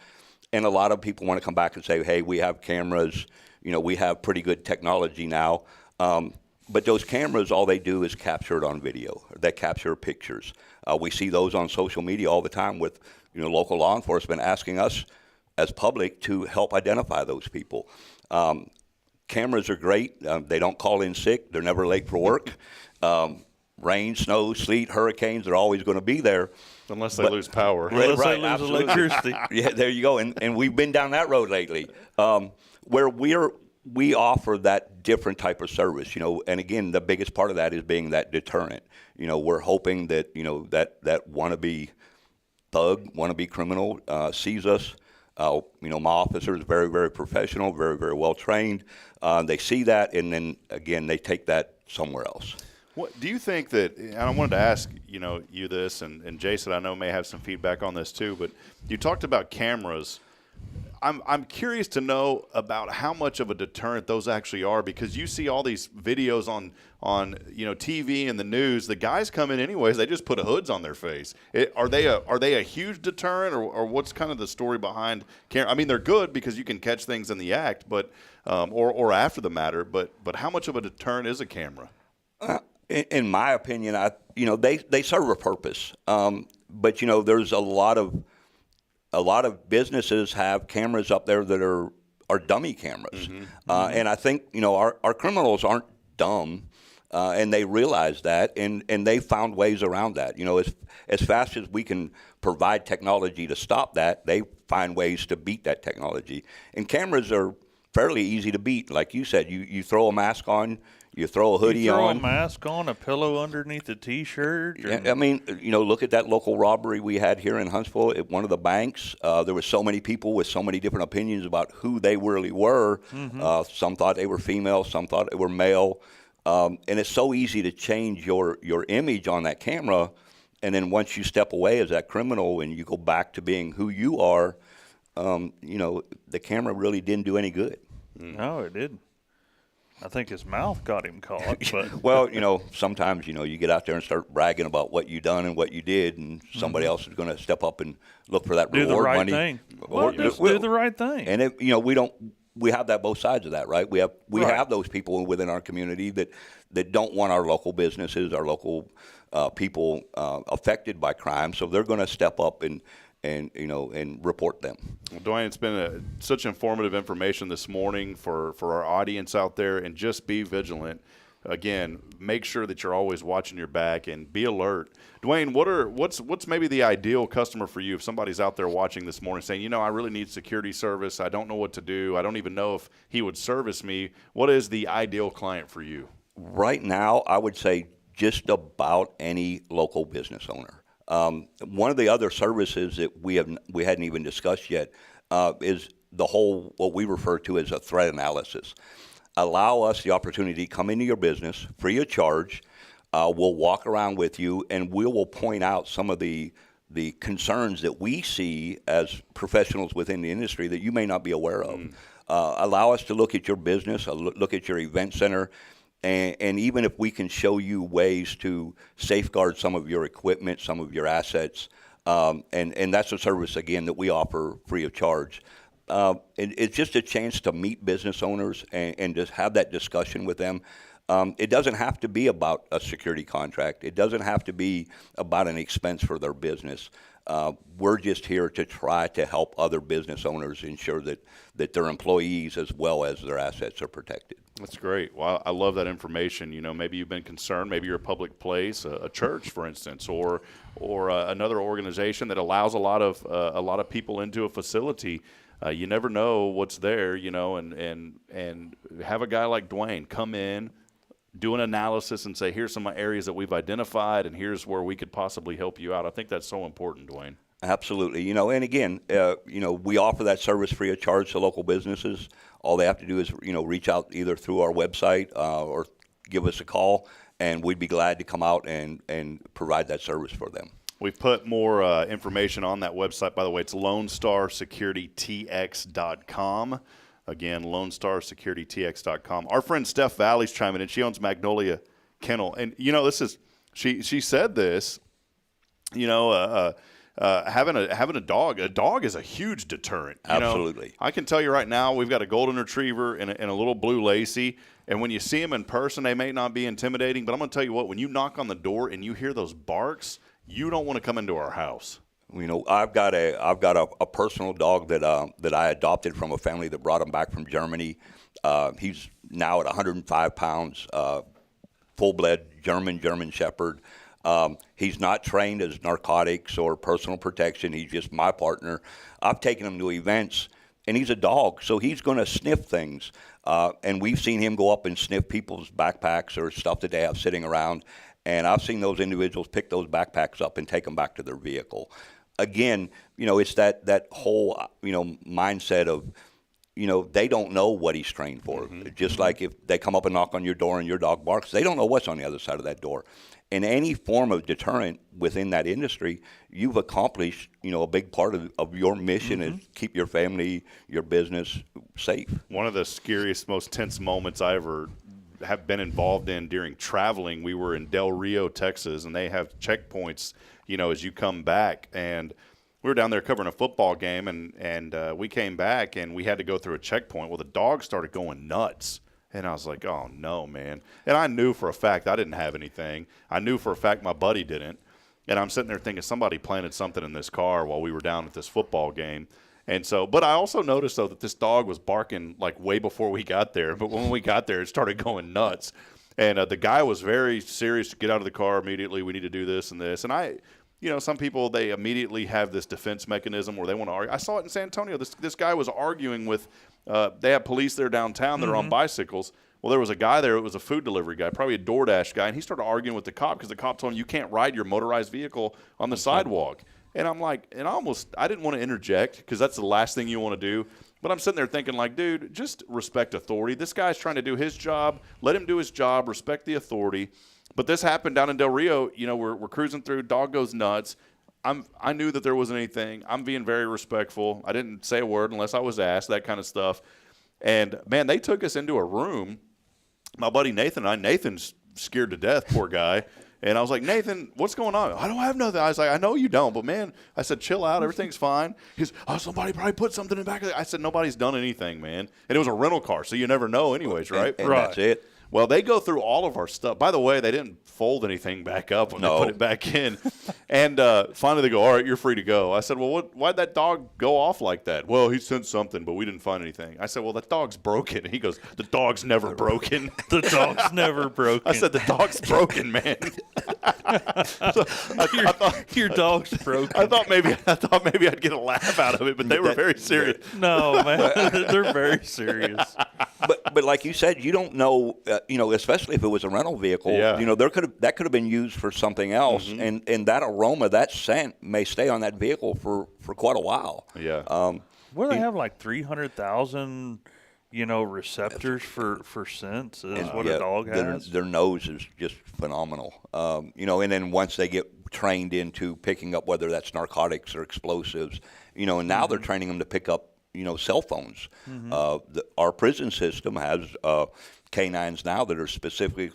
And a lot of people want to come back and say, hey, we have cameras, we have pretty good technology now. But those cameras, all they do is capture it on video. They capture pictures. We see those on social media all the time with local law enforcement asking us as public to help identify those people. Cameras are great. They don't call in sick. They're never late for work. Rain, snow, sleet, hurricanes, they're always going to be there. Unless they lose power. Unless they lose electricity. Yeah, there you go. And we've been down that road lately, where we offer that different type of service, and again, the biggest part of that is being that deterrent. We're hoping that, that wannabe thug, wannabe criminal sees us. My officer is very, very professional, very, very well trained. They see that, and then, again, they take that somewhere else. What do you think that, and I wanted to ask, you this, and Jason, I know may have some feedback on this too, but you talked about cameras. I'm curious to know about how much of a deterrent those actually are, because you see all these videos on TV and the news. The guys come in anyways; they just put hoods on their face. Are they a huge deterrent, or what's kind of the story behind camera? I mean, they're good because you can catch things in the act, but or after the matter. But how much of a deterrent is a camera? In my opinion, they serve a purpose. But there's a lot of businesses have cameras up there that are dummy cameras. Mm-hmm. And I think, our criminals aren't dumb, and they realize that, and they found ways around that. As fast as we can provide technology to stop that, they find ways to beat that technology. And cameras are fairly easy to beat. Like you said, you throw a mask on, you throw a hoodie on. You throw a mask on, a pillow underneath a T-shirt. Yeah, I mean, look at that local robbery we had here in Huntsville at one of the banks. There were so many people with so many different opinions about who they really were. Mm-hmm. Some thought they were female, some thought they were male. And it's so easy to change your image on that camera. And then once you step away as that criminal and you go back to being who you are, the camera really didn't do any good. No, it didn't. I think his mouth got him caught. But Well, sometimes, you get out there and start bragging about what you done and what you did, and somebody else is going to step up and look for that do reward the right money. thing. Well, just do the right thing. And we have that both sides of that, right? We have those people within our community that don't want our local businesses, our local people affected by crime, so they're going to step up and report them. Well, Duane, it's been such informative information this morning for our audience out there, and just be vigilant. Again, make sure that you're always watching your back and be alert. Duane, what's maybe the ideal customer for you if somebody's out there watching this morning saying, I really need security service, I don't know what to do, I don't even know if he would service me. What is the ideal client for you? Right now, I would say just about any local business owner. One of the other services that we hadn't even discussed yet is the whole, what we refer to as a threat analysis. Allow us the opportunity to come into your business free of charge. We'll walk around with you, and we will point out some of the concerns that we see as professionals within the industry that you may not be aware of. Allow us to look at your business, look at your event center, and even if we can show you ways to safeguard some of your equipment, some of your assets, and that's a service, again, that we offer free of charge. It's just a chance to meet business owners and just have that discussion with them. It doesn't have to be about a security contract. It doesn't have to be about an expense for their business. We're just here to try to help other business owners ensure that their employees as well as their assets are protected. That's great. Well, I love that information. Maybe you've been concerned. Maybe you're a public place, a church, for instance, or another organization that allows a lot of people into a facility. You never know what's there, and have a guy like Duane come in, do an analysis, and say, here's some areas that we've identified, and here's where we could possibly help you out. I think that's so important, Duane. Absolutely. And again, we offer that service free of charge to local businesses. All they have to do is, reach out either through our website or give us a call, and we'd be glad to come out and provide that service for them. We've put more information on that website. By the way, it's LoneStarSecurityTX.com. Again, LoneStarSecurityTX.com. Our friend Steph Valley's chiming in. She owns Magnolia Kennel. And, this is she said this, having a dog is a huge deterrent. Absolutely. I can tell you right now, we've got a golden retriever and a little blue lacy. And when you see them in person, they may not be intimidating. But I'm going to tell you what, when you knock on the door and you hear those barks, you don't want to come into our house. I've got a personal dog that I adopted from a family that brought him back from Germany. He's now at 105 pounds, full-blood German Shepherd. He's not trained as narcotics or personal protection. He's just my partner. I've taken him to events, and he's a dog, so he's going to sniff things. And we've seen him go up and sniff people's backpacks or stuff that they have sitting around. And I've seen those individuals pick those backpacks up and take them back to their vehicle. Again, it's that whole, mindset of, they don't know what he's trained for. Mm-hmm. Just like if they come up and knock on your door and your dog barks, they don't know what's on the other side of that door. In any form of deterrent within that industry, you've accomplished, a big part of your mission is keep your family, your business safe. One of the scariest, most tense moments I ever have been involved in during traveling, we were in Del Rio, Texas, and they have checkpoints, as you come back. And we were down there covering a football game, and we came back, and we had to go through a checkpoint. Well, the dog started going nuts. And I was like, oh, no, man. And I knew for a fact I didn't have anything. I knew for a fact my buddy didn't. And I'm sitting there thinking somebody planted something in this car while we were down at this football game. And so, but I also noticed, though, that this dog was barking like way before we got there. But when we got there, it started going nuts. And the guy was very serious to get out of the car immediately. We need to do this and this. And some people, they immediately have this defense mechanism where they want to argue. I saw it in San Antonio. This guy was arguing with, they have police there downtown that are on bicycles. Well, there was a guy there. It was a food delivery guy, probably a DoorDash guy. And he started arguing with the cop because the cop told him you can't ride your motorized vehicle on the sidewalk. And I'm like, I didn't want to interject because that's the last thing you want to do. But I'm sitting there thinking like, dude, just respect authority. This guy's trying to do his job. Let him do his job. Respect the authority. But this happened down in Del Rio. We're cruising through. Dog goes nuts. I knew that there wasn't anything. I'm being very respectful. I didn't say a word unless I was asked, that kind of stuff. And, man, they took us into a room. my buddy Nathan's scared to death, poor guy. And I was like, Nathan, what's going on? I don't have nothing. I was like, I know you don't, but man, I said, chill out. Everything's fine. He's, somebody probably put something in the back of it. I said, nobody's done anything, man. And it was a rental car, so you never know anyways, right? And right. That's it. Well, they go through all of our stuff. By the way, they didn't fold anything back up when they put it back in. And finally they go, all right, you're free to go. I said, well, why'd that dog go off like that? Well, he sent something, but we didn't find anything. I said, well, that dog's broken. And he goes, the dog's never broken. The dog's never broken. I said, the dog's broken, man. So I thought, your dog's broken. I thought maybe I'd get a laugh out of it, but they were very serious. No, man, they're very serious. But like you said, you don't know, especially if it was a rental vehicle. Yeah. That could have been used for something else, and that aroma, that scent, may stay on that vehicle for quite a while. Yeah. Where they have like 300,000, receptors for scents is what a dog has. Their nose is just phenomenal. And then once they get trained into picking up whether that's narcotics or explosives, and now they're training them to pick up, cell phones. Our prison system has canines now that are specifically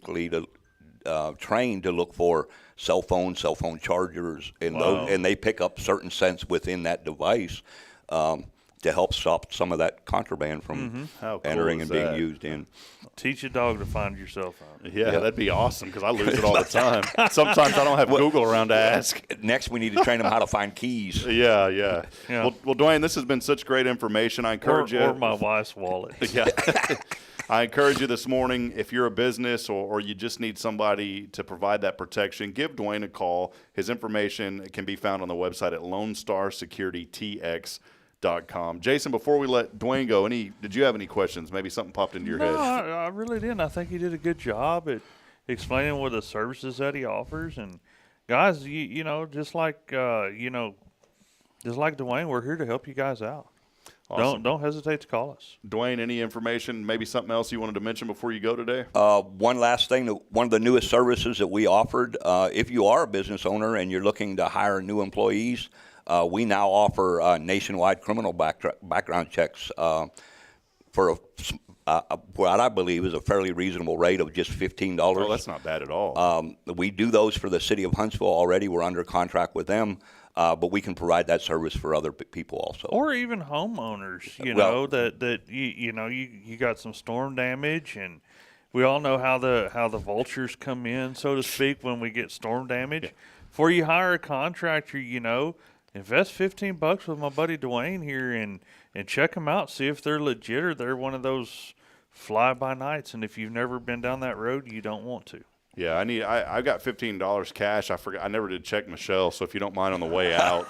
trained to look for cell phone chargers, and they pick up certain scents within that device to help stop some of that contraband from entering and being used in. Teach a dog to find your cell phone. Yeah, that'd be awesome because I lose it all the time. Sometimes I don't have Google around to ask. Next, we need to train them how to find keys. Yeah. Well, Duane, this has been such great information. I encourage you. Or my wife's wallet. Yeah. I encourage you this morning, if you're a business or you just need somebody to provide that protection, give Duane a call. His information can be found on the website at LoneStarSecurityTX.com. Jason, before we let Duane go, did you have any questions? Maybe something popped into your head. No, I really didn't. I think he did a good job at explaining what the services that he offers. And guys, just like Duane, we're here to help you guys out. Awesome. Don't hesitate to call us. Duane, any information, maybe something else you wanted to mention before you go today? One last thing, one of the newest services that we offered, if you are a business owner and you're looking to hire new employees, we now offer nationwide criminal background checks for what I believe is a fairly reasonable rate of just $15. Oh, that's not bad at all. We do those for the city of Huntsville already. We're under contract with them. But we can provide that service for other people also, or even homeowners. You got some storm damage, and we all know how the vultures come in, so to speak, when we get storm damage. Yeah. Before you hire a contractor, invest $15 with my buddy Duane here, and check them out, see if they're legit or they're one of those fly by nights. And if you've never been down that road, you don't want to. Yeah, I got $15 cash. I forgot. I never did check Michelle, so if you don't mind on the way out,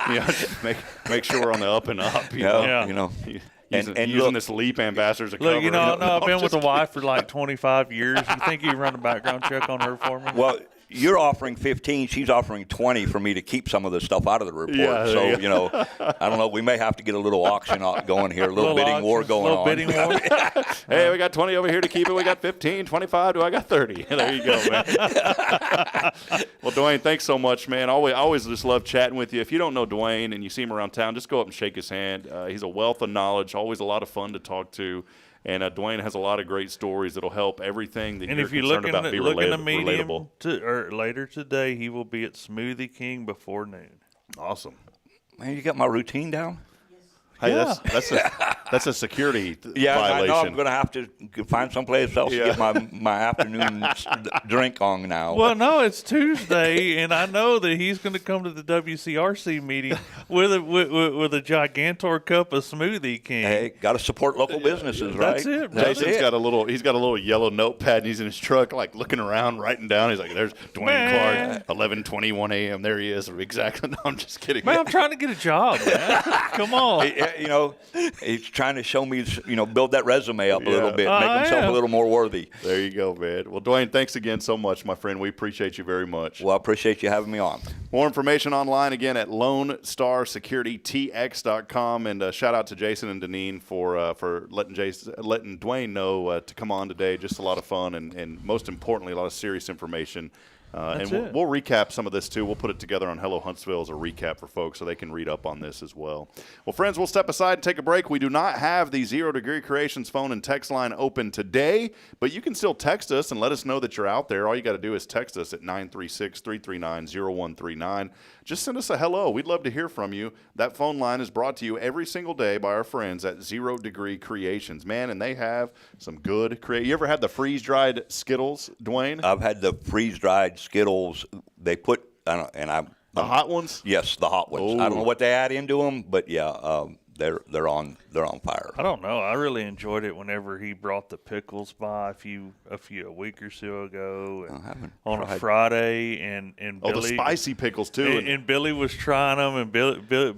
make sure we're on the up and up. Using this Leap ambassador as a cover. Look, I've been with a wife for like 25 years. You think you run a background check on her for me? Well, you're offering 15, she's offering 20 for me to keep some of the stuff out of the report. Yeah, so, I don't know. We may have to get a little auction going here, a little bidding war going on. Bidding war. Hey, we got 20 over here to keep it. We got 15, 25. I got 30. There you go, man. Well, Duane, thanks so much, man. I always just love chatting with you. If you don't know Duane and you see him around town, just go up and shake his hand. He's a wealth of knowledge, always a lot of fun to talk to. And Duane has a lot of great stories that'll help everything that you're concerned about be relatable. Or later today, he will be at Smoothie King before noon. Awesome. Man, you got my routine down? Hey, that's a security violation. I know. I'm going to have to find someplace else to get my afternoon drink on now. Well, no, it's Tuesday, and I know that he's going to come to the WCRC meeting with a gigantor cup of Smoothie King. Hey, got to support local businesses, right? That's it. Jason's got a little yellow notepad, and he's in his truck, like looking around, writing down. He's like, "There's Duane Clark, 11:21 a.m. There he is." Exactly. No, I'm just kidding. Man, I'm trying to get a job, man. Come on. He's trying to show me, build that resume up a little bit, make himself a little more worthy. There you go, man. Well, Duane, thanks again so much, my friend. We appreciate you very much. Well, I appreciate you having me on. More information online, again, at LoneStarSecurityTX.com. And shout out to Jason and Deneane for letting Duane know to come on today. Just a lot of fun and most importantly, a lot of serious information. And we'll recap some of this, too. We'll put it together on Hello Huntsville as a recap for folks so they can read up on this as well. Well, friends, we'll step aside and take a break. We do not have the 0 Degree Creations phone and text line open today, but you can still text us and let us know that you're out there. All you got to do is text us at 936-339-0139. Just send us a hello. We'd love to hear from you. That phone line is brought to you every single day by our friends at 0 Degree Creations. Man, and they have some good You ever had the freeze-dried Skittles, Duane? I've had the freeze-dried Skittles. They put, the hot ones? Yes, the hot ones. I don't know what they add into them, but yeah, they're on fire. I don't know. I really enjoyed it whenever he brought the pickles by a week or so ago on a Friday, and Billy, the spicy pickles too. And Billy was trying them, and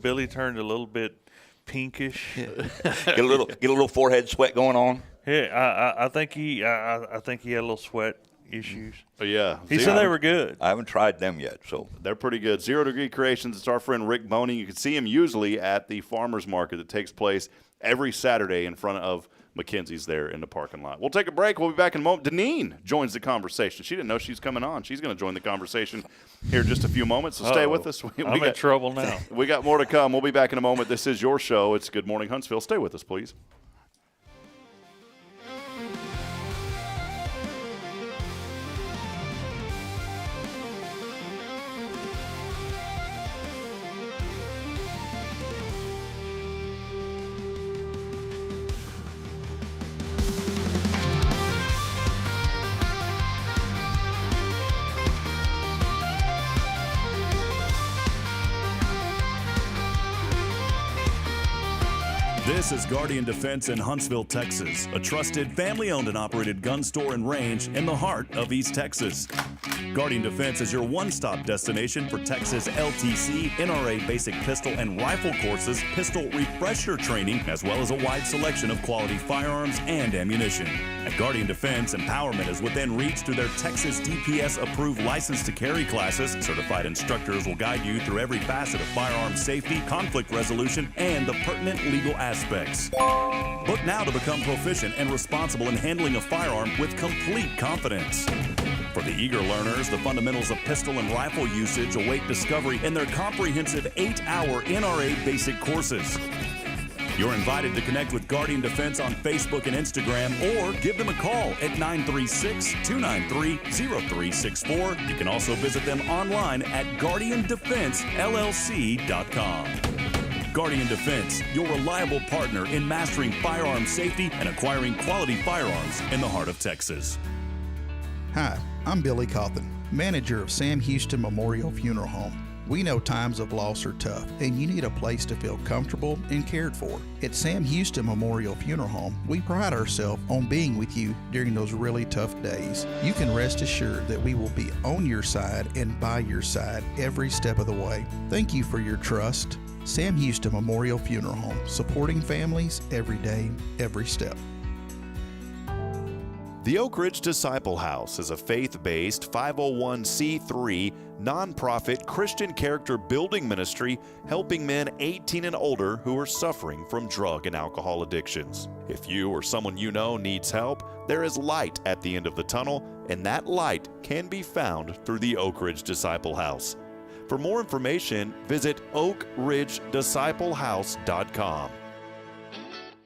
Billy turned a little bit pinkish. Get a little forehead sweat going on. Yeah, I think he had a little sweat issues. Oh, yeah. He said they were good. I haven't tried them yet, so. They're pretty good. 0 Degree Creations, it's our friend Rick Boney. You can see him usually at the farmer's market that takes place every Saturday in front of McKenzie's there in the parking lot. We'll take a break. We'll be back in a moment. Deneane joins the conversation. She didn't know she was coming on. She's going to join the conversation here in just a few moments, so stay with us. I'm in trouble now. We got more to come. We'll be back in a moment. This is your show. It's Good Morning Huntsville. Stay with us, please. This is Guardian Defense in Huntsville, Texas, a trusted family-owned and operated gun store and range in the heart of East Texas. Guardian Defense is your one-stop destination for Texas LTC, NRA basic pistol and rifle courses, pistol refresher training, as well as a wide selection of quality firearms and ammunition. At Guardian Defense, empowerment is within reach through their Texas DPS-approved license to carry classes. Certified instructors will guide you through every facet of firearm safety, conflict resolution, and the pertinent legal aspects. Book now to become proficient and responsible in handling a firearm with complete confidence. For the eager learners, the fundamentals of pistol and rifle usage await discovery in their comprehensive 8-hour NRA basic courses. You're invited to connect with Guardian Defense on Facebook and Instagram, or give them a call at 936-293-0364. You can also visit them online at guardiandefensellc.com. Guardian Defense, your reliable partner in mastering firearm safety and acquiring quality firearms in the heart of Texas. Hi, I'm Billy Cawthon, manager of Sam Houston Memorial Funeral Home. We know times of loss are tough, and you need a place to feel comfortable and cared for. At Sam Houston Memorial Funeral Home, we pride ourselves on being with you during those really tough days. You can rest assured that we will be on your side and by your side every step of the way. Thank you for your trust. Sam Houston Memorial Funeral Home, supporting families every day, every step. The Oak Ridge Disciple House is a faith-based 501c3 nonprofit Christian character building ministry helping men 18 and older who are suffering from drug and alcohol addictions. If you or someone you know needs help, there is light at the end of the tunnel, and that light can be found through the Oak Ridge Disciple House. For more information, visit oakridgedisciplehouse.com.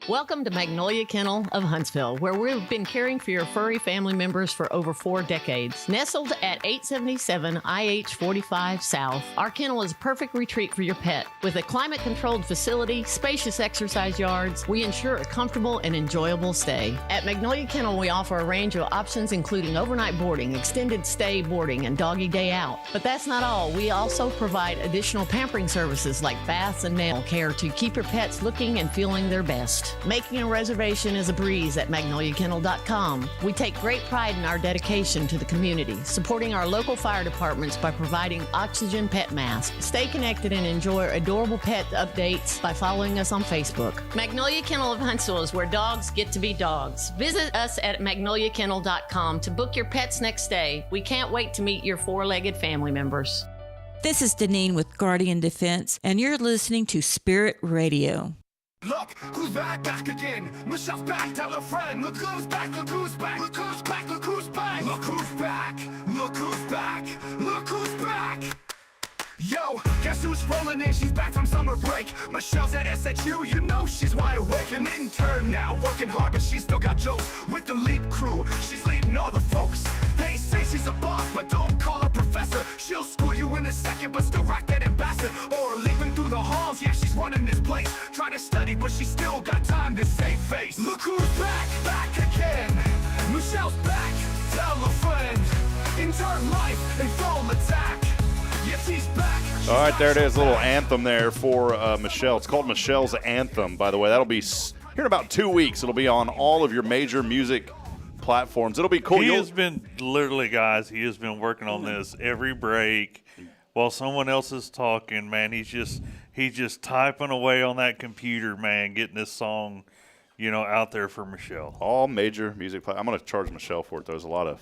Welcome to Magnolia Kennel of Huntsville, where we've been caring for your furry family members for over 4 decades. Nestled at 877 IH 45 South, our kennel is a perfect retreat for your pet. With a climate-controlled facility, spacious exercise yards, we ensure a comfortable and enjoyable stay. At Magnolia Kennel, we offer a range of options including overnight boarding, extended stay boarding, and doggy day out. But that's not all. We also provide additional pampering services like baths and nail care to keep your pets looking and feeling their best. Making a reservation is a breeze at magnoliakennel.com. We take great pride in our dedication to the community, supporting our local fire departments by providing oxygen pet masks. Stay connected and enjoy adorable pet updates by following us on Facebook. Magnolia Kennel of Huntsville is where dogs get to be dogs. Visit us at magnoliakennel.com to book your pet's next stay. We can't wait to meet your 4-legged family members. This is Deneane with Guardian Defense, and you're listening to Spirit Radio. Look who's back again. Michelle's back, tell a friend. Look who's back, look who's back. Look who's back, look who's back. Look who's back, look who's back. Look who's back. Yo, guess who's rolling in? She's back from summer break. Michelle's at SHU, you know she's wide awake. An intern now, working hard, but she still got jokes. With the LEAP crew, she's leading all the folks. They say she's a boss, but don't call her professor. She'll school you in a second, but still rock that ambassador. Or leaping through the halls, yeah, she's running this place. Try to study, but she still got time to save face. Look who's back again. Michelle's back, tell a friend. Intern life, in full attack. Yes, he's back. All right, there it is, a little anthem there for Michelle. It's called Michelle's Anthem, by the way. That'll be here in about 2 weeks. It'll be on all of your major music platforms. It'll be cool. He has been literally, guys, he has been working on this every break while someone else is talking, man. He's just typing away on that computer, man, getting this song, out there for Michelle. All major music I'm going to charge Michelle for it. There's a lot of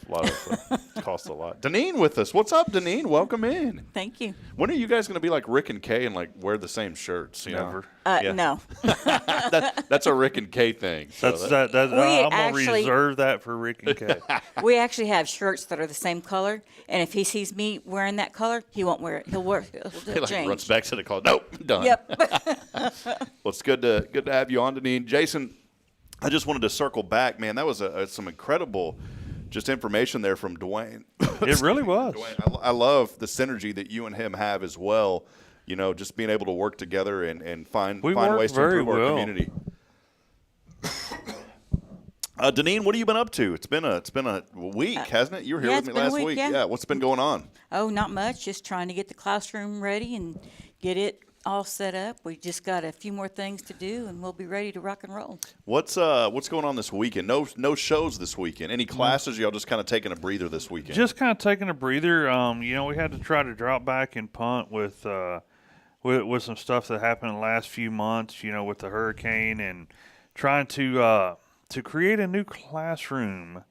it costs a lot. Deneane with us. What's up, Deneane? Welcome in. Thank you. When are you guys going to be like Rick and Kay and like wear the same shirts? Never. No. That's a Rick and Kay thing. So I'm going to reserve that for Rick and Kay. We actually have shirts that are the same color, and if he sees me wearing that color, he won't wear it. He'll he change. runs back to the color. Nope, done. Yep. Well, it's good to have you on, Deneane. Jason, I just wanted to circle back, man. That was some incredible just information there from Duane. It really was. Duane, I love the synergy that you and him have as well. Just being able to work together and find ways to improve our community. Deneane, what have you been up to? It's been a week, hasn't it? You were here with me last week. Yeah. What's been going on? Oh, not much. Just trying to get the classroom ready and get it all set up. We just got a few more things to do, and we'll be ready to rock and roll. What's going on this weekend? No shows this weekend. Any classes? Y'all just kind of taking a breather this weekend? Just kind of taking a breather. We had to try to drop back and punt with some stuff that happened in the last few months. With the hurricane and trying to create a new classroom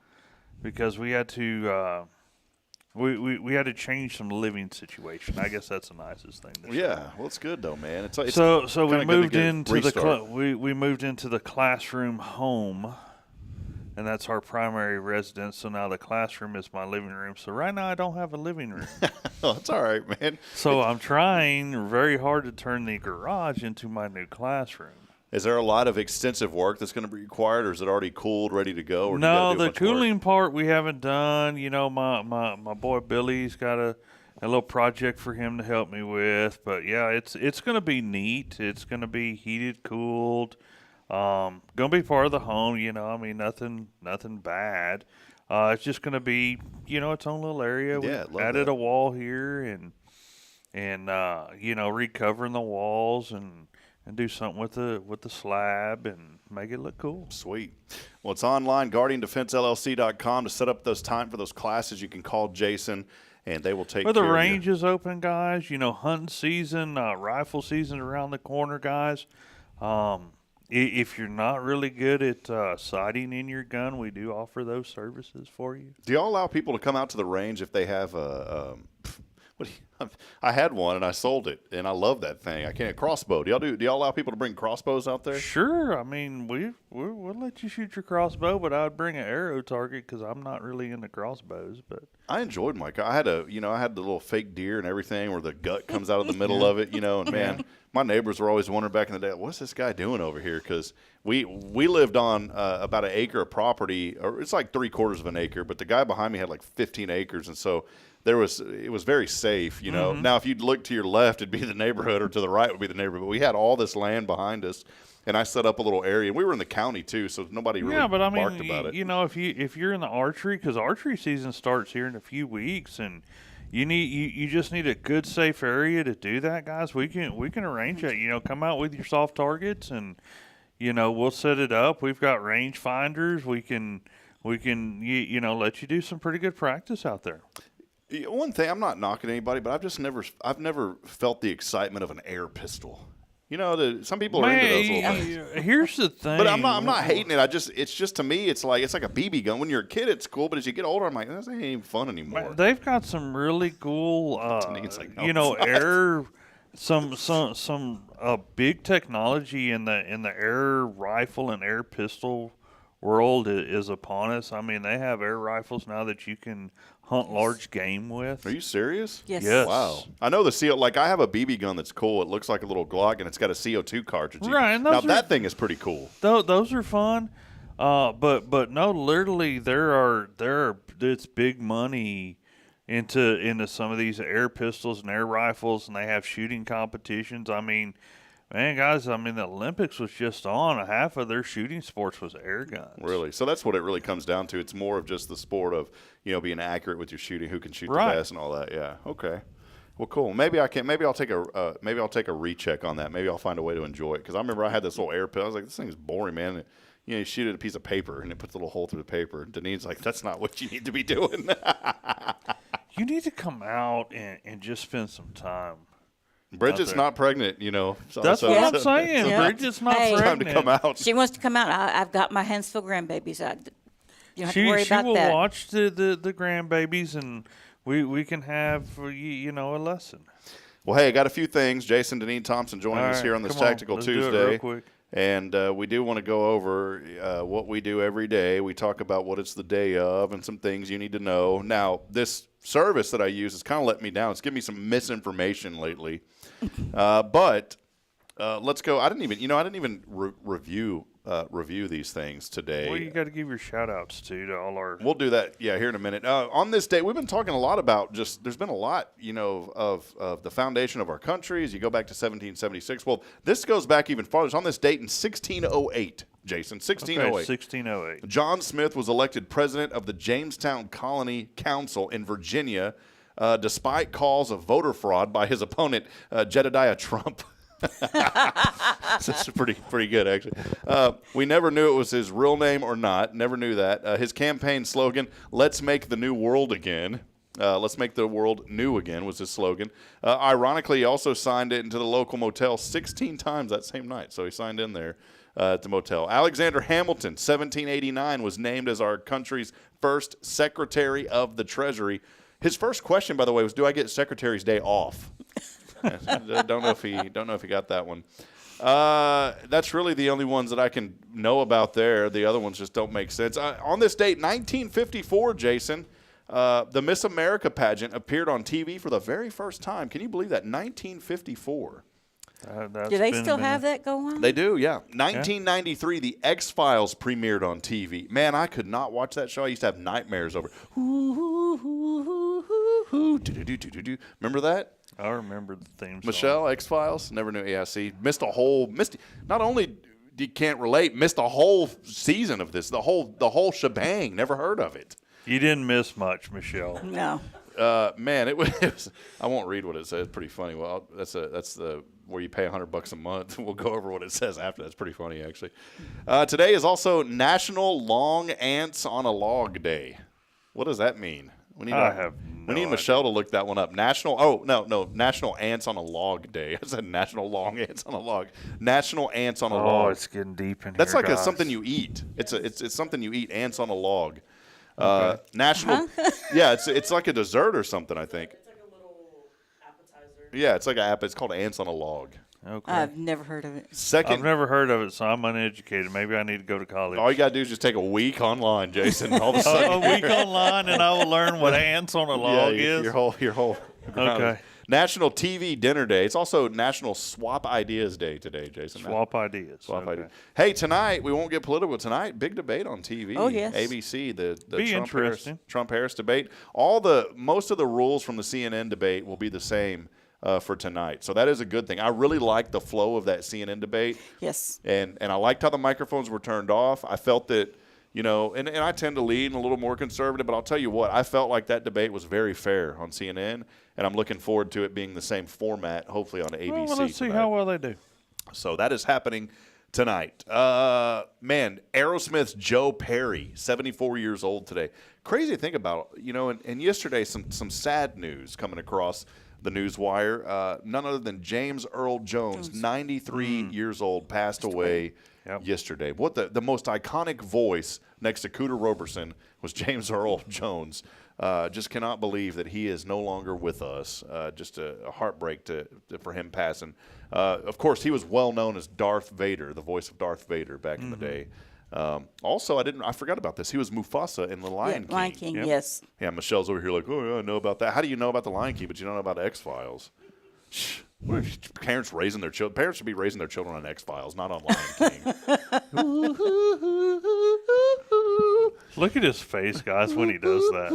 because we had to. We had to change some living situation. I guess that's the nicest thing. Well, it's good though, man. It's so we moved into we moved into the classroom home, and that's our primary residence. So now the classroom is my living room. So right now I don't have a living room. Oh, that's all right, man. So I'm trying very hard to turn the garage into my new classroom. Is there a lot of extensive work that's going to be required, or is it already cooled, ready to go? Or no, the cooling part we haven't done. My boy Billy's got a little project for him to help me with. But, yeah, it's going to be neat. It's going to be heated, cooled. Going to be part of the home, nothing bad. It's just going to be, its own little area. Yeah, we added a wall here and recovering the walls and do something with the slab and make it look cool. Sweet. Well, it's online, GuardianDefenseLLC.com to set up those time for those classes. You can call Jason, and they will take care of you. The range is open, guys. Hunting season, rifle season around the corner, guys. If you're not really good at sighting in your gun, we do offer those services for you. Do y'all allow people to come out to the range if they have I had one and I sold it, and I love that thing. I can't crossbow. Do y'all allow people to bring crossbows out there? Sure. I mean, we'll let you shoot your crossbow, but I would bring an arrow target because I'm not really into crossbows. But I enjoyed my. I had the little fake deer and everything where the gut comes out of the middle of it. And man, my neighbors were always wondering back in the day, what's this guy doing over here? Because we lived on about an acre of property, or it's like 3/4 of an acre, but the guy behind me had like 15 acres, and so. It was very safe, Mm-hmm. Now, if you'd look to your left, it'd be the neighborhood, or to the right would be the neighborhood. But we had all this land behind us, and I set up a little area. We were in the county too, so nobody really barked about it. If you're in the archery, because archery season starts here in a few weeks, and you just need a good safe area to do that, guys. We can arrange that. Come out with your soft targets, and we'll set it up. We've got range finders. We can let you do some pretty good practice out there. One thing, I'm not knocking anybody, but I've never felt the excitement of an air pistol. Some people are into those little things. Here's the thing. But I'm not hating it. It's just to me, it's like a BB gun. When you're a kid, it's cool, but as you get older, I'm like, this ain't even fun anymore. They've got some really cool, some big technology in the air rifle and air pistol world is upon us. I mean, they have air rifles now that you can hunt large game with. Are you serious? Yes. Wow. I know the CO. Like I have a BB gun that's cool. It looks like a little Glock, and it's got a CO2 cartridge. Right. And now that thing is pretty cool. Those are fun. But no, literally it's big money into some of these air pistols and air rifles, and they have shooting competitions. I mean, man, guys, the Olympics was just on. Half of their shooting sports was air guns. Really? So that's what it really comes down to. It's more of just the sport of, being accurate with your shooting, who can shoot the best and all that. Yeah. Okay. Well, cool. Maybe I'll take a recheck on that. Maybe I'll find a way to enjoy it, because I remember I had this little air pistol. I was like, this thing's boring, man. And, you shoot at a piece of paper, and it puts a little hole through the paper. Deneane's like, that's not what you need to be doing. You need to come out and just spend some time. Bridget's not pregnant, So, that's what I'm saying. Yeah. Bridget's not pregnant. Time to come out. She wants to come out. I've got my Huntsville grandbabies. You don't have to worry she about will that. watch the grandbabies, and we can have a lesson. Well, hey, I got a few things. Jason, Deneane, Thompson joining us here on this Tactical Let's Tuesday. do it real quick. And we do want to go over what we do every day. We talk about what it's the day of and some things you need to know. Now, this service that I use has kind of let me down. It's given me some misinformation lately. But let's go. I didn't even review these things today. Well, you got to give your shout-outs to all our. We'll do that, here in a minute. On this day, we've been talking a lot about there's been a lot, of the foundation of our country as you go back to 1776. Well, this goes back even farther. It's on this date in 1608, Jason, 1608. Okay, 1608. John Smith was elected president of the Jamestown Colony Council in Virginia, despite calls of voter fraud by his opponent, Jedediah Trump. That's pretty good, actually. We never knew it was his real name or not. Never knew that. His campaign slogan, "Let's make the new world again." Let's make the world new again was his slogan. Ironically, he also signed it into the local motel 16 times that same night. So he signed in there at the motel. Alexander Hamilton, 1789, was named as our country's first Secretary of the Treasury. His first question, by the way, was, "Do I get Secretary's Day off?" Don't know if he got that one. That's really the only ones that I can know about there. The other ones just don't make sense. On this date, 1954, Jason, the Miss America pageant appeared on TV for the very first time. Can you believe that? 1954. Do they still have that go on? They do, yeah. 1993, The X-Files premiered on TV. Man, I could not watch that show. I used to have nightmares over it. Remember that? I remember the theme song. Michelle, X-Files? Never knew. Yeah, see, missed not only you can't relate, missed a whole season of this, the whole shebang. Never heard of it. You didn't miss much, Michelle. No. Man, it was. I won't read what it says. It's pretty funny. Well, that's the where you pay $100 a month. We'll go over what it says after. That's pretty funny, actually. Today is also National Long Ants on a Log Day. What does that mean? We need Michelle to look that one up. National Ants on a Log Day. I said National Long Ants on a Log. National Ants on a Log. Oh, it's getting deep in That's here, like guys. something you eat. It's something you eat. Ants on a log. Okay. National. Yeah, it's like a dessert or something, I think. It's like a little appetizer. Yeah, it's like an app. It's called Ants on a Log. Okay. I've never heard of it. Second, I've never heard of it, so I'm uneducated. Maybe I need to go to college. all you gotta do is just take a week online, Jason. All of a sudden, a week online, and I will learn what ants on a log is. Your whole. Okay. National TV Dinner Day. It's also National Swap Ideas Day today, Jason. Swap ideas. Swap Okay. ideas. Hey, tonight we won't get political. Tonight, big debate on TV. Oh, yes. ABC, the Be interesting. Trump-Harris debate. Most of the rules from the CNN debate will be the same for tonight. So that is a good thing. I really like the flow of that CNN debate. Yes. And I liked how the microphones were turned off. I felt that, and I tend to lean a little more conservative, but I'll tell you what, I felt like that debate was very fair on CNN, and I'm looking forward to it being the same format, hopefully on ABC. Well, let's see tonight. how well they do. So that is happening tonight. Man, Aerosmith's Joe Perry, 74 years old today. Crazy to think about, and yesterday some sad news coming across. the news wire. None other than James Earl Jones, 93 years old, passed away yesterday. What the most iconic voice next to Cooter Roberson was James Earl Jones. Just cannot believe that he is no longer with us. Just a heartbreak for him passing. Of course, he was well known as Darth Vader, the voice of Darth Vader back in the day. Also, I forgot about this. He was Mufasa in The Lion King. Lion King, yes. Yeah, Michelle's over here like, oh, yeah, I know about that. How do you know about The Lion King, but you don't know about X-Files? What if parents raising their children? Parents should be raising their children on X-Files, not on Lion King. Look at his face, guys, when he does that.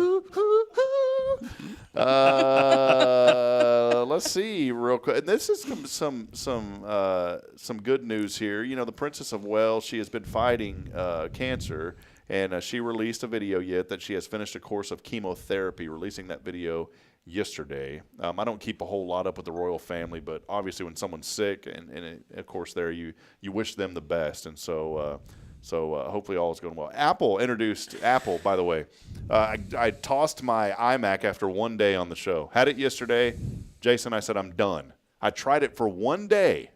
Let's see real quick. And this is some good news here. You know, the Princess of Wales, she has been fighting cancer, and she released a video yet that she has finished a course of chemotherapy, releasing that video yesterday. I don't keep a whole lot up with the royal family, but obviously when someone's sick, and of course there you wish them the best, and so hopefully all is going well. Apple introduced Apple, by the way. I tossed my iMac after one day on the show. Had it yesterday. Jason, I said, I'm done. I tried it for one day,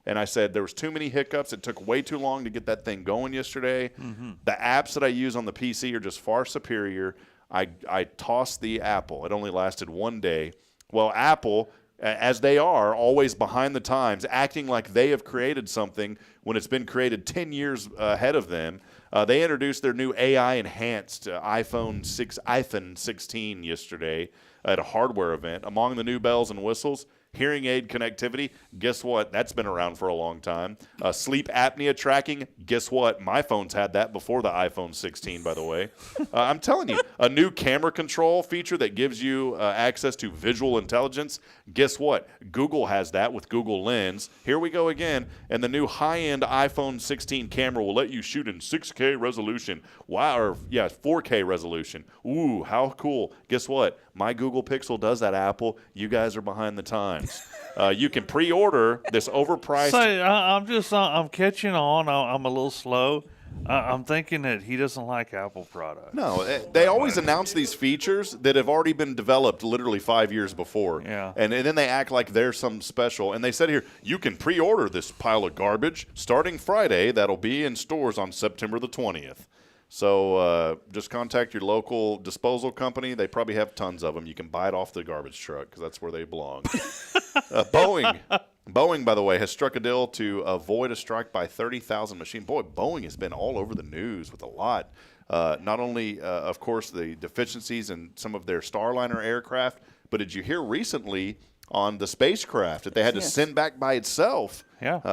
and I said there was too many hiccups. It took way too long to get that thing going yesterday. Mm-hmm. The apps that I use on the PC are just far superior. I tossed the Apple. It only lasted one day. Well, Apple, as they are, always behind the times, acting like they have created something when it's been created 10 years ahead of them. They introduced their new AI-enhanced iPhone 16 yesterday at a hardware event. Among the new bells and whistles, hearing aid connectivity, guess what? That's been around for a long time. Sleep apnea tracking, guess what? My phone's had that before the iPhone 16, by the way. I'm telling you, a new camera control feature that gives you access to visual intelligence. Guess what? Google has that with Google Lens. Here we go again. And the new high-end iPhone 16 camera will let you shoot in 6K resolution. Wow, or 4K resolution. Ooh, how cool. Guess what? My Google Pixel does that, Apple. You guys are behind the times. You can pre-order this overpriced. I'm catching on. I'm a little slow. I'm thinking that he doesn't like Apple products. No, they always announce these features that have already been developed literally 5 years before. Yeah. And then they act like they're some special. And they said here, you can pre-order this pile of garbage starting Friday. That'll be in stores on September the 20th. So just contact your local disposal company. They probably have tons of them. You can buy it off the garbage truck because that's where they belong. Boeing, by the way, has struck a deal to avoid a strike by 30,000 machines. Boy, Boeing has been all over the news with a lot. Not only, of course, the deficiencies in some of their Starliner aircraft, but did you hear recently on the spacecraft that they had to send back by itself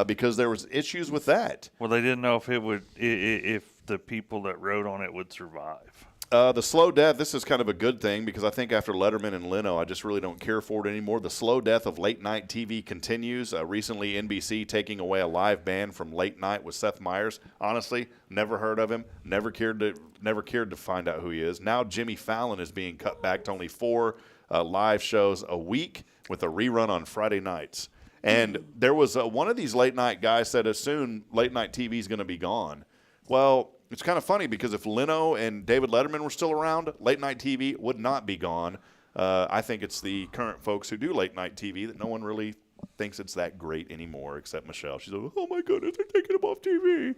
because there was issues with that? Well, they didn't know if it would if the people that rode on it would survive. The slow death, this is kind of a good thing because I think after Letterman and Leno, I just really don't care for it anymore. The slow death of late night TV continues. Recently, NBC taking away a live ban from Late Night with Seth Meyers. Honestly, never heard of him. Never cared to find out who he is. Now Jimmy Fallon is being cut back to only 4 live shows a week with a rerun on Friday nights. And there was one of these late night guys said as soon late night TV is going to be gone. Well, it's kind of funny because if Leno and David Letterman were still around, late night TV would not be gone. I think it's the current folks who do late night TV that no one really thinks it's that great anymore except Michelle. She's like, oh my goodness, they're taking him off TV.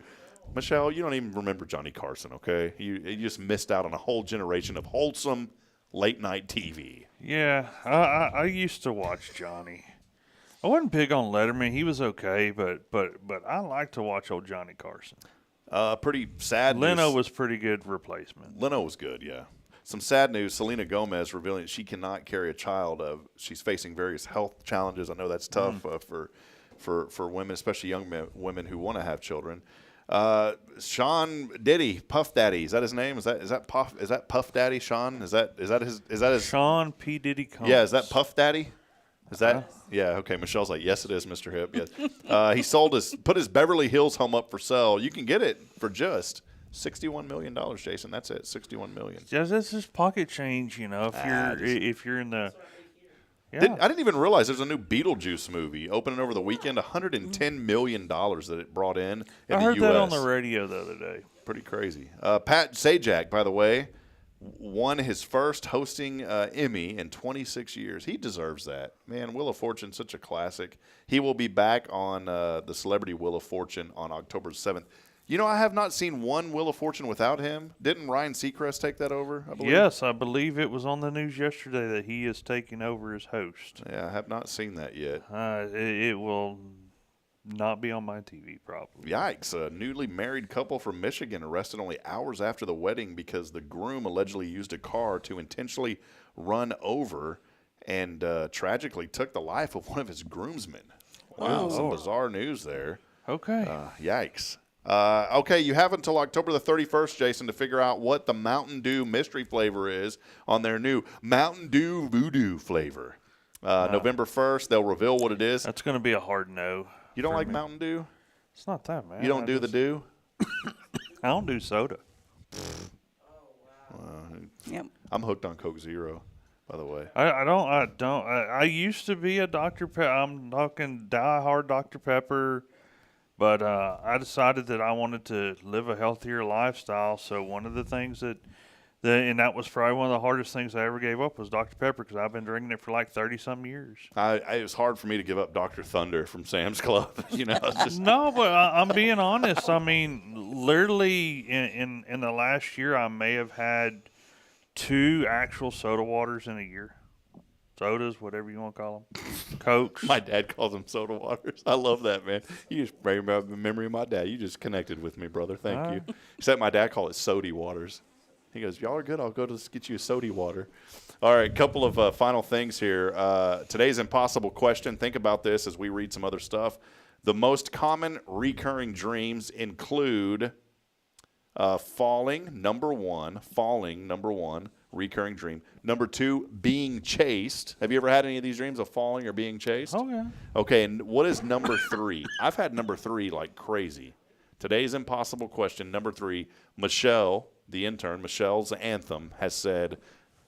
Michelle, you don't even remember Johnny Carson, okay? You just missed out on a whole generation of wholesome late night TV. Yeah, I used to watch Johnny. I wasn't big on Letterman. He was okay, but I like to watch old Johnny Carson. Pretty sad news. Leno was pretty good replacement. Leno was good, yeah. Some sad news. Selena Gomez revealing that she cannot carry a child. She's facing various health challenges. I know that's tough for women, especially young women who want to have children. Sean Diddy, Puff Daddy, is that his name? Is that Puff Daddy? Sean? Is that his Sean P. Diddy Combs. Yeah, is that Puff Daddy? Is that? Yeah, okay. Michelle's like, yes, it is, Mr. Hip. Yes. He put his Beverly Hills home up for sale. You can get it for just $61 million, Jason. That's it, $61 million. Yeah, that's just pocket change, if you're in the. Yeah. I didn't even realize there's a new Beetlejuice movie opening over the weekend. $110 million that it brought in the U.S. I heard that on the radio the other day. Pretty crazy. Pat Sajak, by the way, won his first hosting Emmy in 26 years. He deserves that. Man, Wheel of Fortune, such a classic. He will be back on the Celebrity Wheel of Fortune on October 7th. You know, I have not seen one Wheel of Fortune without him. Didn't Ryan Seacrest take that over, I believe? Yes, I believe it was on the news yesterday that he is taking over as host. Yeah, I have not seen that yet. It will not be on my TV, probably. Yikes. A newly married couple from Michigan arrested only hours after the wedding because the groom allegedly used a car to intentionally run over and tragically took the life of one of his groomsmen. Wow, some bizarre news there. Okay. Yikes. Okay, you have until October the 31st, Jason, to figure out what the Mountain Dew mystery flavor is on their new Mountain Dew Voodoo flavor. November 1st, they'll reveal what it is. That's going to be a hard no. You don't like Mountain Dew? It's not that, man. You don't do the dew? I don't do soda. Yep. I'm hooked on Coke Zero, by the way. I don't. I used to be a Dr. Pepper. I'm talking diehard Dr. Pepper. But I decided that I wanted to live a healthier lifestyle. So one of the things and that was probably one of the hardest things I ever gave up was Dr. Pepper because I've been drinking it for like 30-some years. It was hard for me to give up Dr. Thunder from Sam's Club. You know, it's just No, but I'm being honest. I mean, literally in the last year, I may have had 2 actual soda waters in a year. Sodas, whatever you want to call them. Cokes. My dad calls them soda waters. I love that, man. You just bring back the memory of my dad. You just connected with me, brother. Thank you. Except my dad called it sody waters. He goes, y'all are good. I'll go to get you a sody water. All right, couple of final things here. Today's impossible question. Think about this as we read some other stuff. The most common recurring dreams include falling, number one. Falling, number one. Recurring dream. Number 2, being chased. Have you ever had any of these dreams of falling or being chased? Oh, yeah. Okay, and what is number 3? I've had number 3 like crazy. Today's impossible question, number 3, Michelle, the intern, Michelle's anthem has said,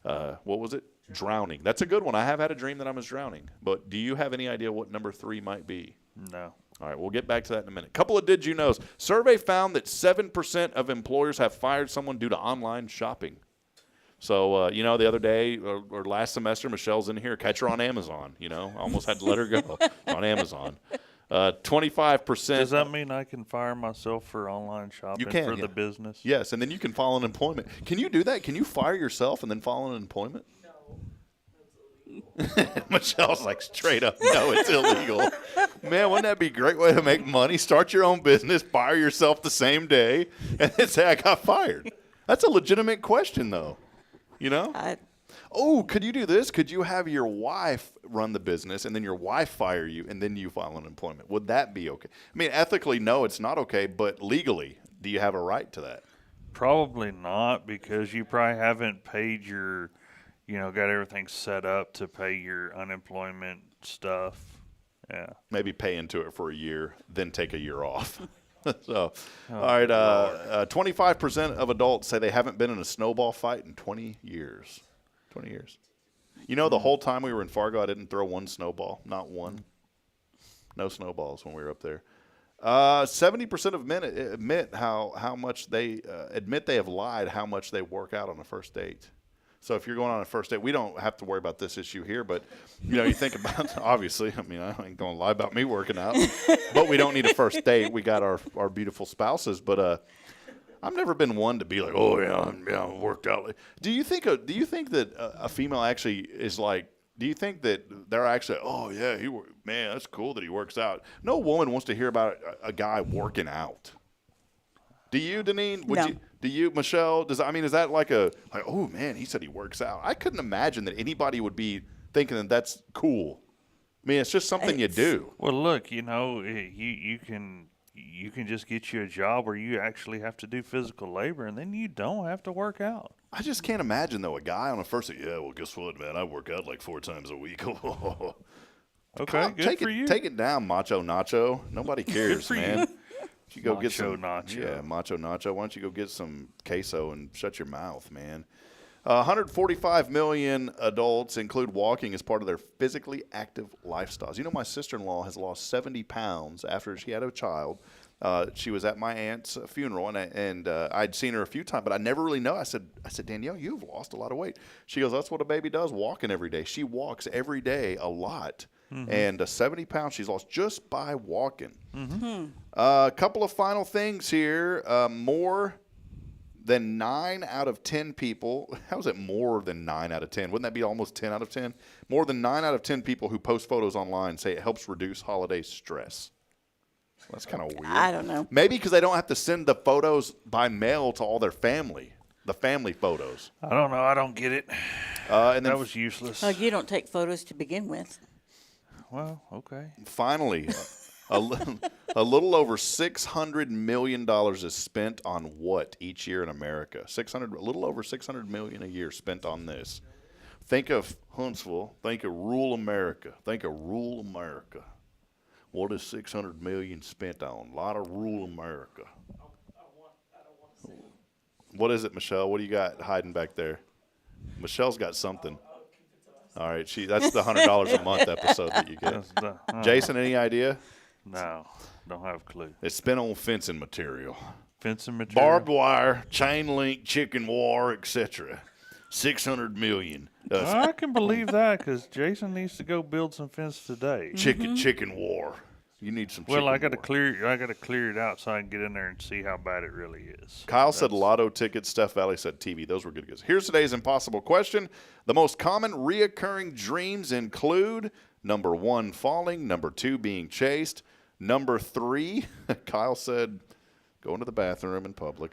what was it? Drowning. That's a good one. I have had a dream that I was drowning. But do you have any idea what number 3 might be? No. All right, we'll get back to that in a minute. Couple of did you knows. Survey found that 7% of employers have fired someone due to online shopping. So, the other day or last semester, Michelle's in here. Catch her on Amazon, I almost had to let her go on Amazon. 25%. Does that mean I can fire myself for online shopping for the business? Yes, and then you can file unemployment. Can you do that? Can you fire yourself and then file unemployment? No. Michelle's like, straight up, no, it's illegal. Man, wouldn't that be a great way to make money? Start your own business, fire yourself the same day, and then say, I got fired. That's a legitimate question, though. Could you do this? Could you have your wife run the business and then your wife fire you and then you file unemployment? Would that be okay? I mean, ethically, no, it's not okay, but legally, do you have a right to that? Probably not, because you probably haven't paid your, got everything set up to pay your unemployment stuff. Yeah. Maybe pay into it for a year, then take a year off. So, all right, 25% of adults say they haven't been in a snowball fight in 20 years. 20 years. The whole time we were in Fargo, I didn't throw one snowball. Not one. No snowballs when we were up there. 70% of men admit how much they admit they have lied how much they work out on a first date. So if you're going on a first date, we don't have to worry about this issue here, but, you think about, obviously, I ain't going to lie about me working out, but we don't need a first date. We got our beautiful spouses, but I've never been one to be like, oh, yeah, I worked out. Do you think that a female actually is like, do you think that they're actually, oh, yeah, man, that's cool that he works out. No woman wants to hear about a guy working out. Do you, Deneane? No. Do you, Michelle? Is that like oh, man, he said he works out. I couldn't imagine that anybody would be thinking that that's cool. I mean, it's just something you do. Well, look, you can just get you a job where you actually have to do physical labor, and then you don't have to work out. I just can't imagine, though, a guy on a first date, yeah, well, guess what, man? I work out like 4 times a week. Okay, good for you. Take it down, Macho Nacho. Nobody cares, man. You go Macho get some Nacho. Yeah, Macho Nacho. Why don't you go get some queso and shut your mouth, man? 145 million adults include walking as part of their physically active lifestyles. You know, my sister-in-law has lost 70 pounds after she had a child. She was at my aunt's funeral, and I'd seen her a few times, but I never really know. I said, Danielle, you've lost a lot of weight. She goes, that's what a baby does, walking every day. She walks every day a lot. And 70 pounds she's lost just by walking. A couple of final things here. More than 9 out of 10 people. How is it more than 9 out of 10? Wouldn't that be almost 10 out of 10? More than 9 out of 10 people who post photos online say it helps reduce holiday stress. That's kind of weird. I don't know. Maybe because they don't have to send the photos by mail to all their family. The family photos. I don't know. I don't get it. And then that was useless. You don't take photos to begin with. Well, okay. Finally, a little over $600 million is spent on what each year in America? A little over $600 million a year spent on this. Think of Huntsville. Think of rural America. Think of rural America. What is $600 million spent on? A lot of rural America. What is it, Michelle? What do you got hiding back there? Michelle's got something. All right, that's the $100 a month episode that you get. Jason, any idea? No, don't have a clue. It's spent on fencing material. Fencing material? Barbed wire, chain link, chicken wire, etc. $600 million. I can believe that because Jason needs to go build some fence today. Chicken wire. You need some chicken Well, I got to wire. clear it out so I can get in there and see how bad it really is. Kyle said lotto tickets. Steph Valley said TV. Those were good guesses. Here's today's impossible question. The most common reoccurring dreams include number 1, falling, number 2, being chased, number 3, Kyle said going to the bathroom in public.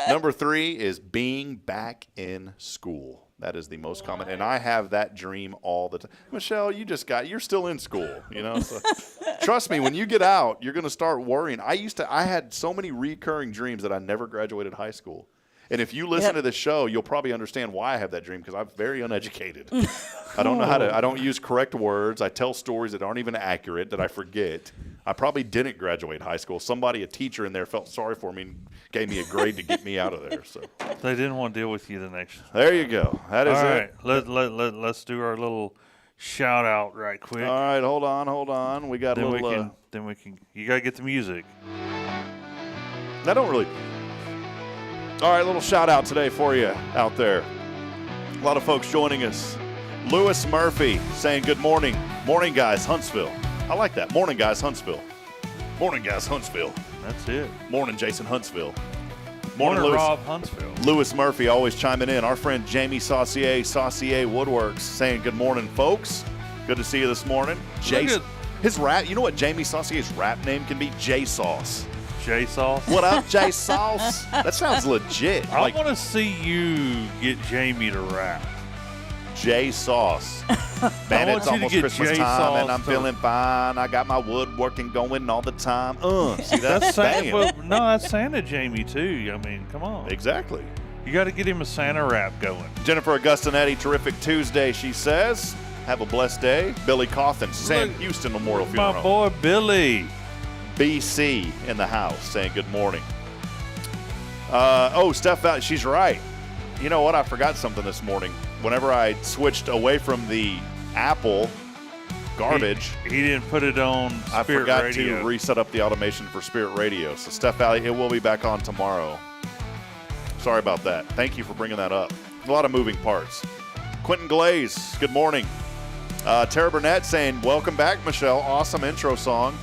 Number 3 is being back in school. That is the most common, and I have that dream all the time. Michelle, you're still in school, you know. So trust me, when you get out, you're going to start worrying. I had so many recurring dreams that I never graduated high school. And if you listen to this show, you'll probably understand why I have that dream because I'm very uneducated. I don't know I don't use correct words. I tell stories that aren't even accurate that I forget. I probably didn't graduate high school. A teacher in there felt sorry for me and gave me a grade to get me out of there. So they didn't want to deal with you the next. There you go. That is it. All right, let's do our little shout out right quick. All right, hold on. We got then a little. Then we can. You gotta get the music. I don't really. All right, a little shout out today for you out there. A lot of folks joining us. Lewis Murphy saying good morning. Morning, guys, Huntsville. I like that. Morning, guys, Huntsville. Morning, guys, Huntsville. That's it. Morning, Jason Huntsville. Morning, Lewis, Rob Huntsville. Lewis Murphy always chiming in. Our friend Jamie Saucier Woodworks saying good morning, folks. Good to see you this morning. Jason, his rap, you know what Jamie Saucier's rap name can be? J-Sauce. J-Sauce? What up, J-Sauce? That sounds legit. I want to see you get Jamie to rap. J-Sauce. Man, it's almost Christmas time, and I'm feeling fine. I got my woodworking going all the time. See, that's Santa. No, that's Santa Jamie, too. I mean, come on. Exactly. You got to get him a Santa rap going. Jennifer Augustinetti, terrific Tuesday, she says. Have a blessed day. Billy Cawthon, Sam Houston Memorial Funeral Home. My boy, Billy. BC in the house saying good morning. Steph, she's right. You know what? I forgot something this morning. Whenever I switched away from the Apple garbage, he didn't put it on Spirit I forgot Radio. to reset up the automation for Spirit Radio. So Steph Valley, it will be back on tomorrow. Sorry about that. Thank you for bringing that up. A lot of moving parts. Quentin Glaze, good morning. Tara Burnett saying, welcome back, Michelle. Awesome intro song.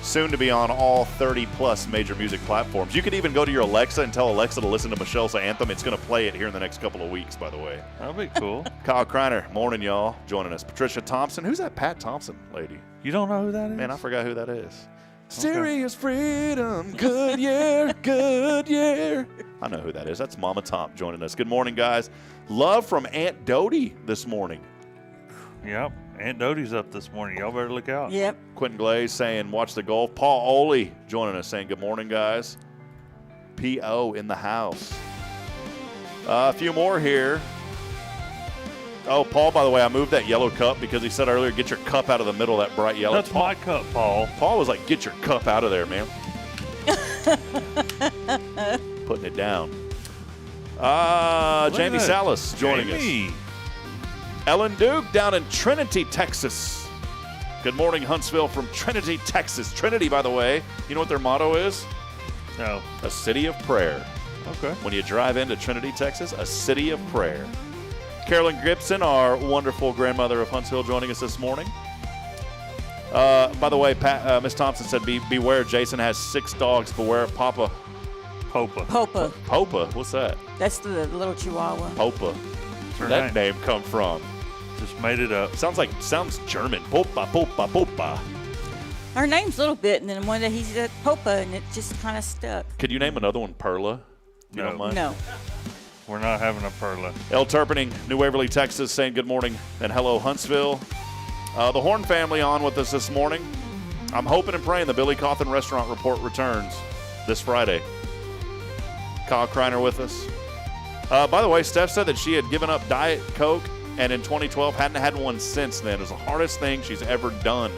Soon to be on all 30-plus major music platforms. You could even go to your Alexa and tell Alexa to listen to Michelle's anthem. It's going to play it here in the next couple of weeks, by the way. That'll be cool. Kyle Kreiner, morning, y'all, joining us. Patricia Thompson. Who's that Pat Thompson lady? You don't know who that is? Man, I forgot who that is. Okay. Serious freedom, good year, good year. I know who that is. That's Mama Tom joining us. Good morning, guys. Love from Aunt Dodie this morning. Yep. Aunt Dodie's up this morning. Y'all better look out. Yep. Quentin Glaze saying, watch the golf. Paul Oley joining us saying, good morning, guys. P.O. in the house. A few more here. Oh, Paul, by the way, I moved that yellow cup because he said earlier, get your cup out of the middle of that bright yellow. That's my cup, Paul. Paul was like, get your cup out of there, man. Putting it down. Jamie Salas joining us. Ellen Duke down in Trinity, Texas. Good morning, Huntsville from Trinity, Texas. Trinity, by the way, you know what their motto is? No. A city of prayer. Okay. When you drive into Trinity, Texas, a city of prayer. Carolyn Gibson, our wonderful grandmother of Huntsville, joining us this morning. By the way, Miss Thompson said, beware, Jason has 6 dogs. Beware, Papa. Popa. Popa. Popa? What's that? That's the little Chihuahua. Popa. Where'd that name come from? Just made it up. Sounds German. Popa, Popa, Popa. Her name's a little bit, and then one day he said Popa, and it just kind of stuck. Could you name another one Perla? You don't mind? No. We're not having a Perla. El Turpening, New Waverly, Texas, saying good morning and hello, Huntsville. The Horn family on with us this morning. I'm hoping and praying the Billy Cawthon Restaurant Report returns this Friday. Kyle Kreiner with us. By the way, Steph said that she had given up Diet Coke and in 2012 hadn't had one since then. It was the hardest thing she's ever done.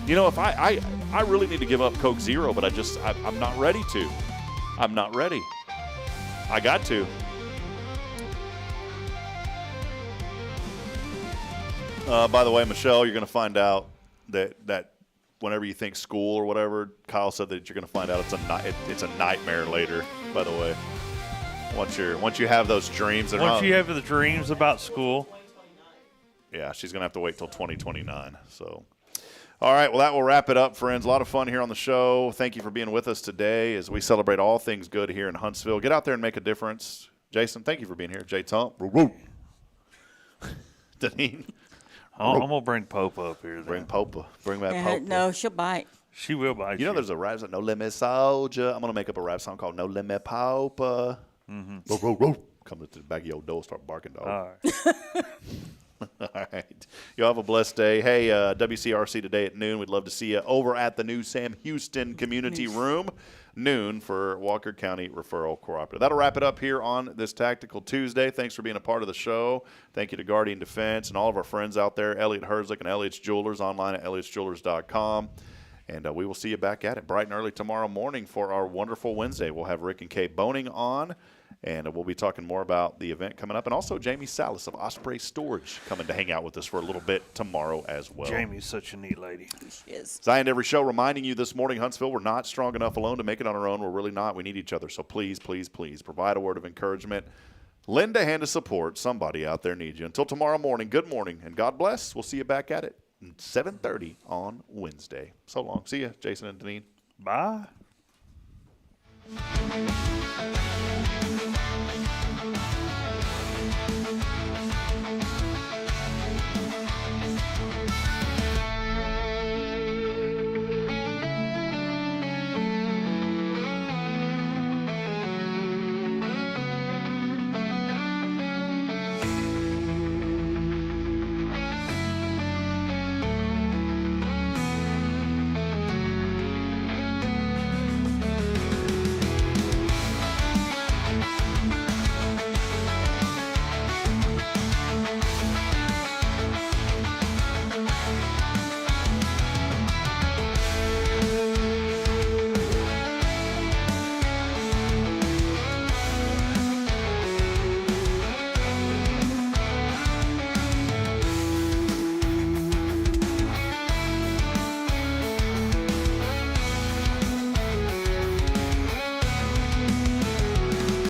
You know, if I really need to give up Coke Zero, but I'm not ready to. I'm not ready. I got to. By the way, Michelle, you're going to find out that whenever you think school or whatever, Kyle said that you're going to find out it's a nightmare later. By the way, once you have those dreams, you have the dreams about school, yeah, she's going to have to wait till 2029. So, all right, well, that will wrap it up, friends. A lot of fun here on the show. Thank you for being with us today as we celebrate all things good here in Huntsville. Get out there and make a difference. Jason, thank you for being here. Jay Tump. Deneane. I'm going to bring Popa up here. Then. Bring Popa. Bring that Popa. No, she'll bite. She will bite. You know there's a rap song, No Limit Soldier. I'm going to make up a rap song called No Limit Popa. Mm-hmm. Come to the back of your door, start barking, dog. All right. All right. Y'all have a blessed day. Hey, WCRC today at noon. We'd love to see you over at the new Sam Houston Community Room, noon for Walker County Referral Cooperative. That'll wrap it up here on this Tactical Tuesday. Thanks for being a part of the show. Thank you to Guardian Defense and all of our friends out there, Elliott Herzlich and Elliott's Jewelers, online at elliottjewelers.com. And we will see you back at it bright and early tomorrow morning for our wonderful Wednesday. We'll have Rick and Kay Boning on. And we'll be talking more about the event coming up. And also Jamie Salas of Osprey Storage coming to hang out with us for a little bit tomorrow as well. Jamie's such a neat lady. She is. Zion Every Show reminding you this morning, Huntsville, we're not strong enough alone to make it on our own. We're really not. We need each other. So please, please, please provide a word of encouragement. Lend a hand of support. Somebody out there needs you. Until tomorrow morning, good morning and God bless. We'll see you back at it at 7:30 on Wednesday. So long. See you, Jason and Deneane. Bye.